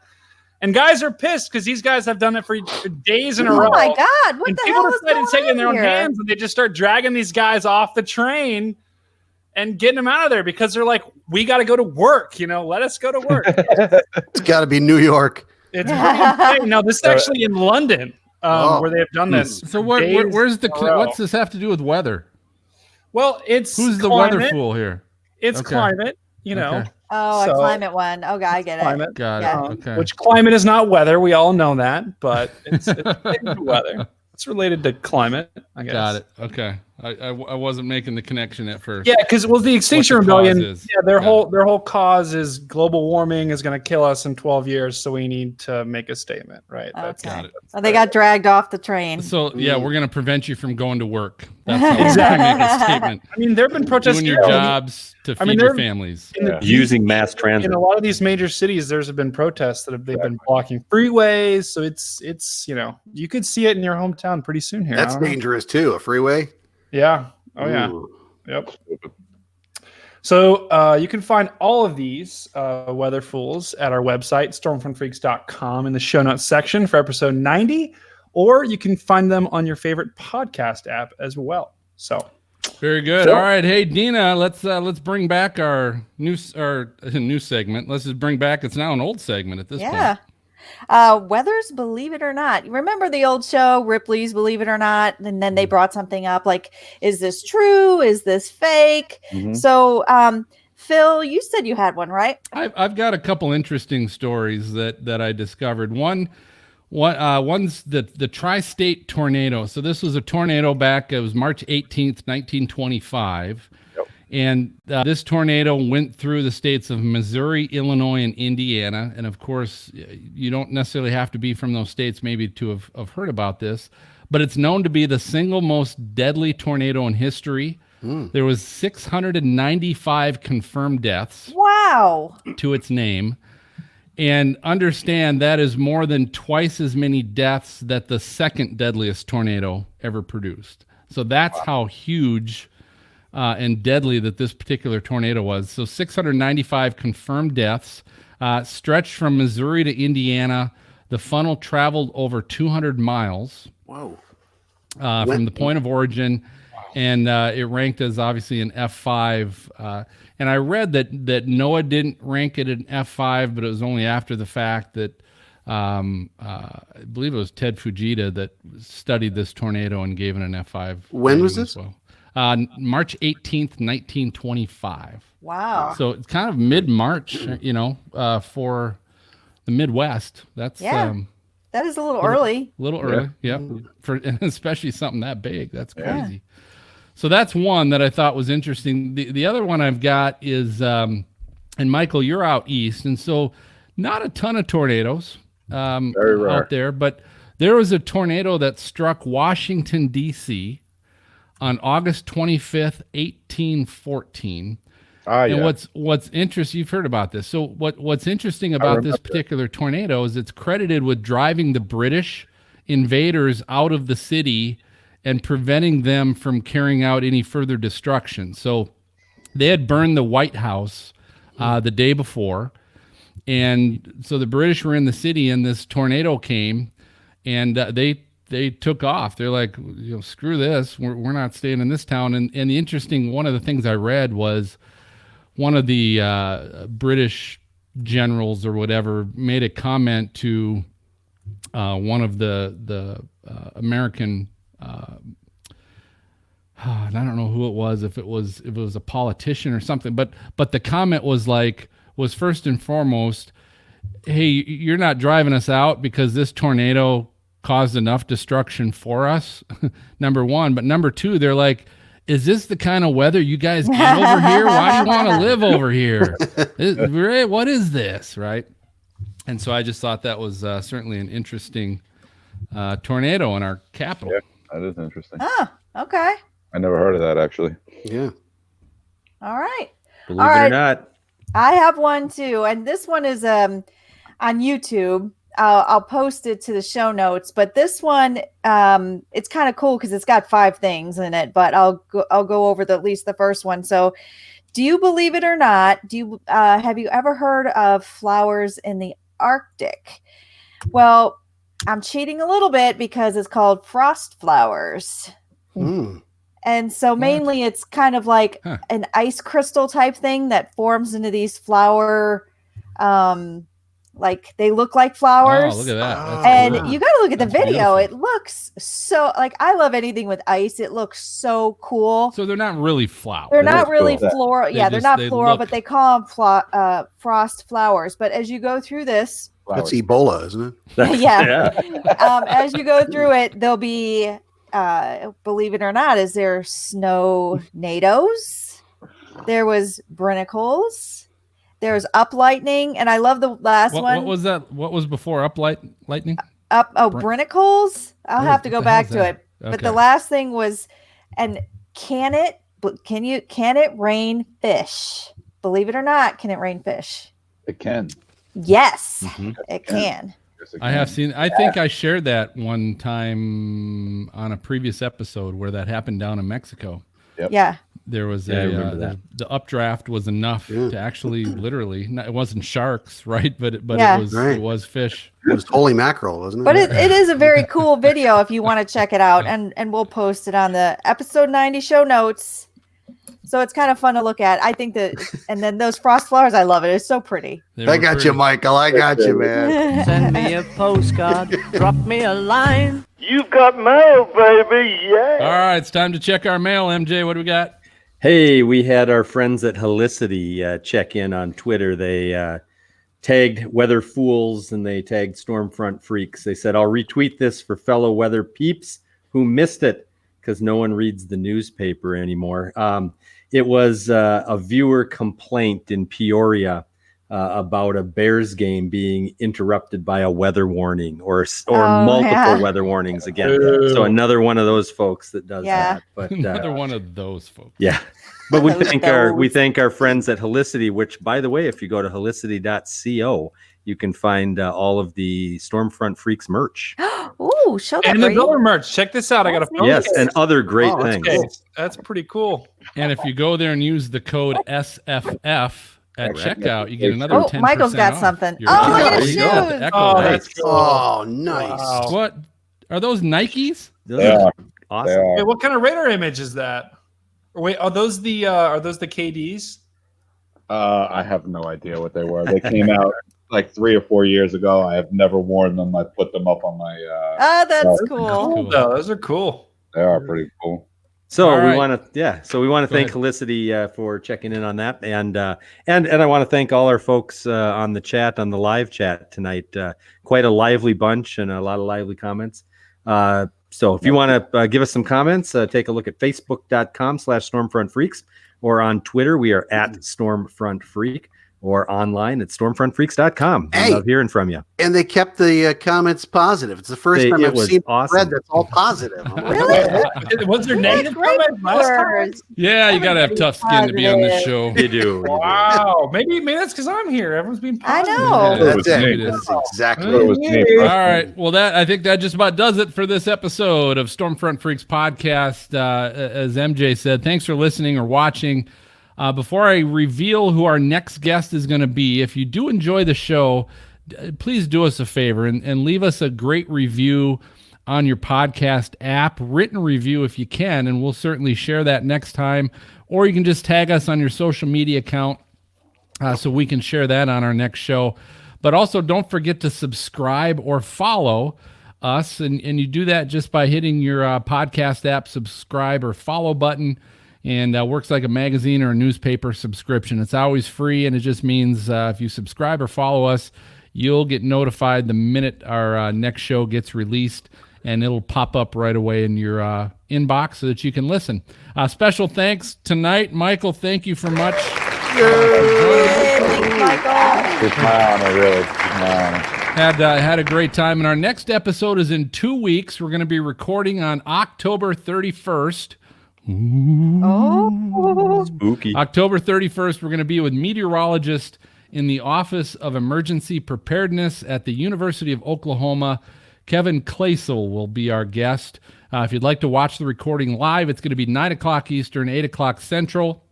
And guys are pissed because these guys have done it for days in a row. Oh my God! What and the people hell is decide going to take it in their on own here? hands, and they just start dragging these guys off the train and getting them out of there because they're like, "We got to go to work. Let us go to work." It's got to be New York. It's pretty insane. Now, this is actually in London where they have done this. So where's what's this have to do with weather? Well, it's who's the climate. weather fool here? It's Okay. climate. Okay. Oh, So- a climate one. Okay, I get it. Climate. Got Yeah. it. Okay. Which climate is not weather. We all know that, but it's related to weather. It's related to climate, I guess. Got it. Okay. I wasn't making the connection at first. Yeah, because the Extinction What the Rebellion, cause is. their Got whole cause is global warming is going to kill us in 12 years, so we need to make a statement, right? That's Okay. Got it. Oh, they got dragged off the train. So we're gonna prevent you from going to work. That's how we're gonna make a statement. I mean, there have been protests Doing your jobs to feed your families. Using mass transit. In a lot of these major cities, there's been protests that they've been blocking freeways. So it's you could see it in your hometown pretty soon here. That's I don't know. dangerous too. A freeway. Yeah. Oh yeah. Ooh. Yep. So you can find all of these weather fools at our website, stormfrontfreaks.com, in the show notes section for episode 90, or you can find them on your favorite podcast app as well. So Very good. So- All right, hey Dina, let's bring back our new segment. Let's just bring back. It's now an old segment at this point. Weather's Believe It or Not. Remember the old show, Ripley's Believe It or Not? And then they brought something up like, is this true? Is this fake? Mhm. So Phil, you said you had one, right? I've got a couple interesting stories that I discovered. One's the tri-state tornado. So this was a tornado back. It was March 18th, 1925. And this tornado went through the states of Missouri, Illinois, and Indiana. And of course, you don't necessarily have to be from those states maybe to have heard about this, but it's known to be the single most deadly tornado in history. There was 695 confirmed deaths. Wow. To its name. And understand that is more than twice as many deaths that the second deadliest tornado ever produced. So that's how huge and deadly that this particular tornado was. So 695 confirmed deaths, stretched from Missouri to Indiana. The funnel traveled over 200 miles. Whoa. From the point of origin, and it ranked as obviously an F5. And I read that NOAA didn't rank it an F5, but it was only after the fact that I believe it was Ted Fujita that studied this tornado and gave it an F5. When was this? Well. March 18th, 1925. Wow. So it's kind of mid-March, for the Midwest. That's that is a little early. A little early, yeah. For especially something that big. That's crazy. Yeah. So that's one that I thought was interesting. The other one I've got is, and Michael, you're out east, and so not a ton of tornadoes out there, but there was a tornado that struck Washington, D.C., on August 25th, 1814. And what's interesting, you've heard about this. So what's interesting about this particular tornado is it's credited with driving the British invaders out of the city and preventing them from carrying out any further destruction. So they had burned the White House the day before. And so the British were in the city and this tornado came and they took off. They're like, screw this. We're not staying in this town. And the interesting, one of the things I read was one of the British generals or whatever made a comment to one of the American, I don't know who it was, if it was a politician or something, but the comment was first and foremost, hey, you're not driving us out because this tornado caused enough destruction for us, number one. But number two, they're like, is this the kind of weather you guys get over here? Why do you want to live over here? What is this, right? And so I just thought that was certainly an interesting tornado in our capital. Yeah, that is interesting. Oh, okay. I never heard of that, actually. Yeah. All right. Believe it or not. I have one too. And this one is on YouTube. I'll post it to the show notes, but this one, it's kind of cool because it's got 5 things in it, but I'll go over at least the first one. So do you believe it or not? Have you ever heard of flowers in the Arctic? Well, I'm cheating a little bit because it's called frost flowers. And so mainly it's kind of like an ice crystal type thing that forms into these flower, like they look like flowers. Oh, look at that. And you got to look at the video. Beautiful. It looks so I love anything with ice. It looks so cool. So they're not really flowers. They're not really floral. Yeah, they're not floral, but they call them frost flowers. But as you go through this, that's Ebola, isn't it? Yeah. As you go through it, there'll be, believe it or not, is there snow nados? There was brinicles. There's up lightning, and I love the last one. What was that? What was before up lightning? Brinicles. I'll have to go back to it. Okay. But the last thing was, and can it rain fish? Believe it or not, can it rain fish? It can. Yes, it can. I have seen. I think I shared that one time on a previous episode where that happened down in Mexico. Yep. Yeah. There was the updraft was enough to actually literally, it wasn't sharks, right? But it was fish. It was holy mackerel, wasn't it? But it is a very cool video if you want to check it out, and we'll post it on the episode 90 show notes. So it's kind of fun to look at. I think that, and then those frost flowers, I love it. It's so pretty. I got you, Michael. I got you, man. Send me a postcard. Drop me a line. You've got mail, baby. Yeah. All right, it's time to check our mail. MJ, what do we got? Hey, we had our friends at Helicity check in on Twitter. They tagged Weather Fools and they tagged Stormfront Freaks. They said, I'll retweet this for fellow weather peeps who missed it because no one reads the newspaper anymore. It was a viewer complaint in Peoria about a Bears game being interrupted by a weather warning or multiple weather warnings again. So another one of those folks that does that. But another one of those folks. Yeah. But we thank our friends at Helicity, which, by the way, if you go to helicity.co, you can find all of the Stormfront Freaks merch. Ooh, show that. And the Miller merch. Check this out. I got a phone Yes, case. and other great things. That's pretty cool. And if you go there and use the code SFF at checkout, you get another 10% Michael's got off. something. You're Look right. at his There you go. shoes. The Echo Oh, Lights. that's cool. Oh, nice. Wow. What are those Nikes? Those They are are. awesome. They are. Wait, what kind of radar image is that? Or wait, are those the KDs? I have no idea what they were. They came out like 3 or 4 years ago. I have never worn them. I put them up on my. Oh, that's Oh, cool. Cool. Though those are cool. They are pretty cool. So All we right. want to, Go thank ahead. Helicity for checking in on that, and I want to thank all our folks on the chat, on the live chat tonight. Quite a lively bunch and a lot of lively comments. So if you want to give us some comments, take a look at facebook.com/StormfrontFreaks, or on Twitter we are at StormfrontFreak, or online at stormfrontfreaks.com. I Hey. love hearing from you. And they kept the comments positive. It's the first time It I've was seen awesome. a thread that's all positive. I'm like, Really? Was there negative Great comments last time? words. Yeah, you got to have tough skin to be on this show. You do. Wow. Maybe that's because I'm here. Everyone's being I positive. know. Yeah, That's it. maybe it is. That's exactly It it. was me. All right. Well, I think that just about does it for this episode of Stormfront Freaks podcast. As MJ said, thanks for listening or watching. Before I reveal who our next guest is going to be, if you do enjoy the show, please do us a favor and leave us a great review on your podcast app, written review if you can, and we'll certainly share that next time. Or you can just tag us on your social media account so we can share that on our next show. But also don't forget to subscribe or follow us. And you do that just by hitting your podcast app subscribe or follow button. And works like a magazine or a newspaper subscription. It's always free, and it just means if you subscribe or follow us, you'll get notified the minute our next show gets released, and it'll pop up right away in your inbox so that you can listen. Special thanks tonight, Michael. Thank you for much. Yay, thanks, Michael. It's my honor, really. It's my honor. Had a great time, and our next episode is in 2 weeks. We're going to be recording on October 31st. Oh. Spooky. October 31st, we're going to be with meteorologist in the Office of Emergency Preparedness at the University of Oklahoma. Kevin Claisel will be our guest. If you'd like to watch the recording live, it's going to be 9 o'clock Eastern, 8 o'clock Central.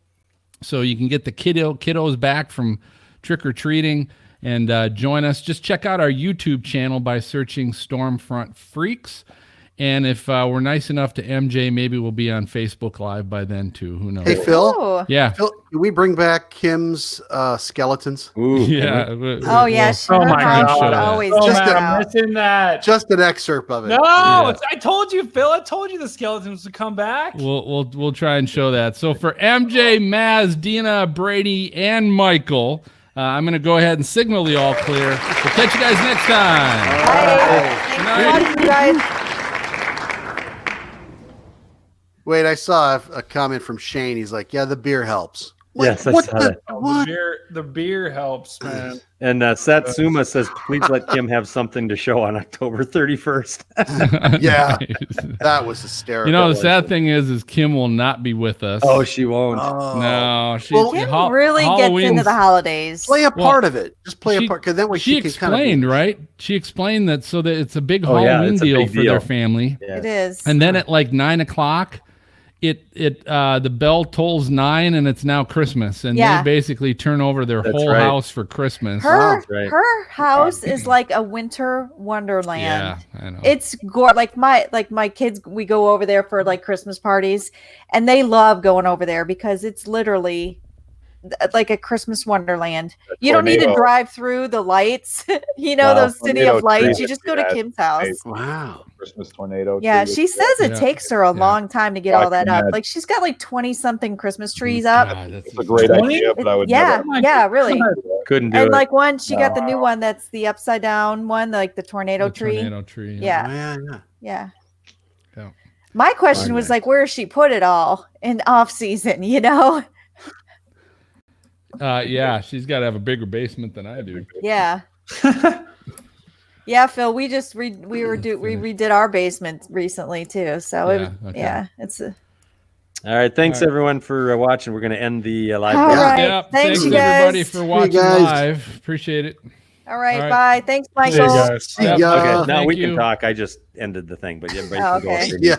So you can get the kiddos back from trick-or-treating and join us. Just check out our YouTube channel by searching Stormfront Freaks. And if we're nice enough to MJ, maybe we'll be on Facebook Live by then too. Who knows? Hey, Phil. Oh. Yeah. Phil, can we bring back Kim's skeletons? Ooh. Yeah. Oh, yes. Oh, my God. Always Oh, Just check man, it I'm out. missing that. Just an excerpt of it. No, Yeah. I told you, Phil. I told you the skeletons would come back. We'll try and show that. So for MJ, Maz, Dina, Brady, and Michael, I'm going to go ahead and signal the all clear. We'll catch you guys next time. Bye. Thanks for watching, you guys. Wait, I saw a comment from Shane. He's like, "Yeah, the beer helps." Yes, I What saw the that. Oh, what? the beer helps, man. And Satsuma says, please let Kim have something to show on October 31st. Yeah. Nice. That was hysterical. You know, the sad thing is Kim will not be with us. Oh, she won't. Oh. No, she Well, Kim really gets into the holidays. Play a Well, part of it. Just play she- a part, because that way She she can kind of. explained, right? She explained that so that it's a big Oh, yeah, Halloween it's a deal big for their deal. family. Yes. It is. And then at like 9 o'clock, the bell tolls 9 and it's now Christmas. And Yeah. they basically turn over their That's whole right. house for Christmas. her right. her house is like a winter wonderland. Yeah, I know. It's like my kids, we go over there for like Christmas parties, and they love going over there because it's literally like a Christmas wonderland. You don't need to drive through the lights, those city of lights. You just go to Kim's house. Wow. Christmas tornado. Yeah, she says it takes her a long time to get all that up. Like she's got like 20-something Christmas trees up. God, It's a great idea, but I would yeah, never. yeah, really. Couldn't do And it. like one, she got the new one that's the upside down one, like the tornado tree. Tornado tree. Yeah. Yeah. My question was like, where does she put it all in off season? Yeah, she's got to have a bigger basement than I do. Yeah. Yeah, Phil, we just we redid our basement recently too. So it's a. All right, thanks everyone for watching. We're going to end the live. All right, Yep. thanks you everybody guys for watching live. Appreciate it. All right, bye. Thanks, Michael. Yep. Okay, now Thank we you. can talk. I just ended the thing, but everybody Oh, can go okay. over. Yeah.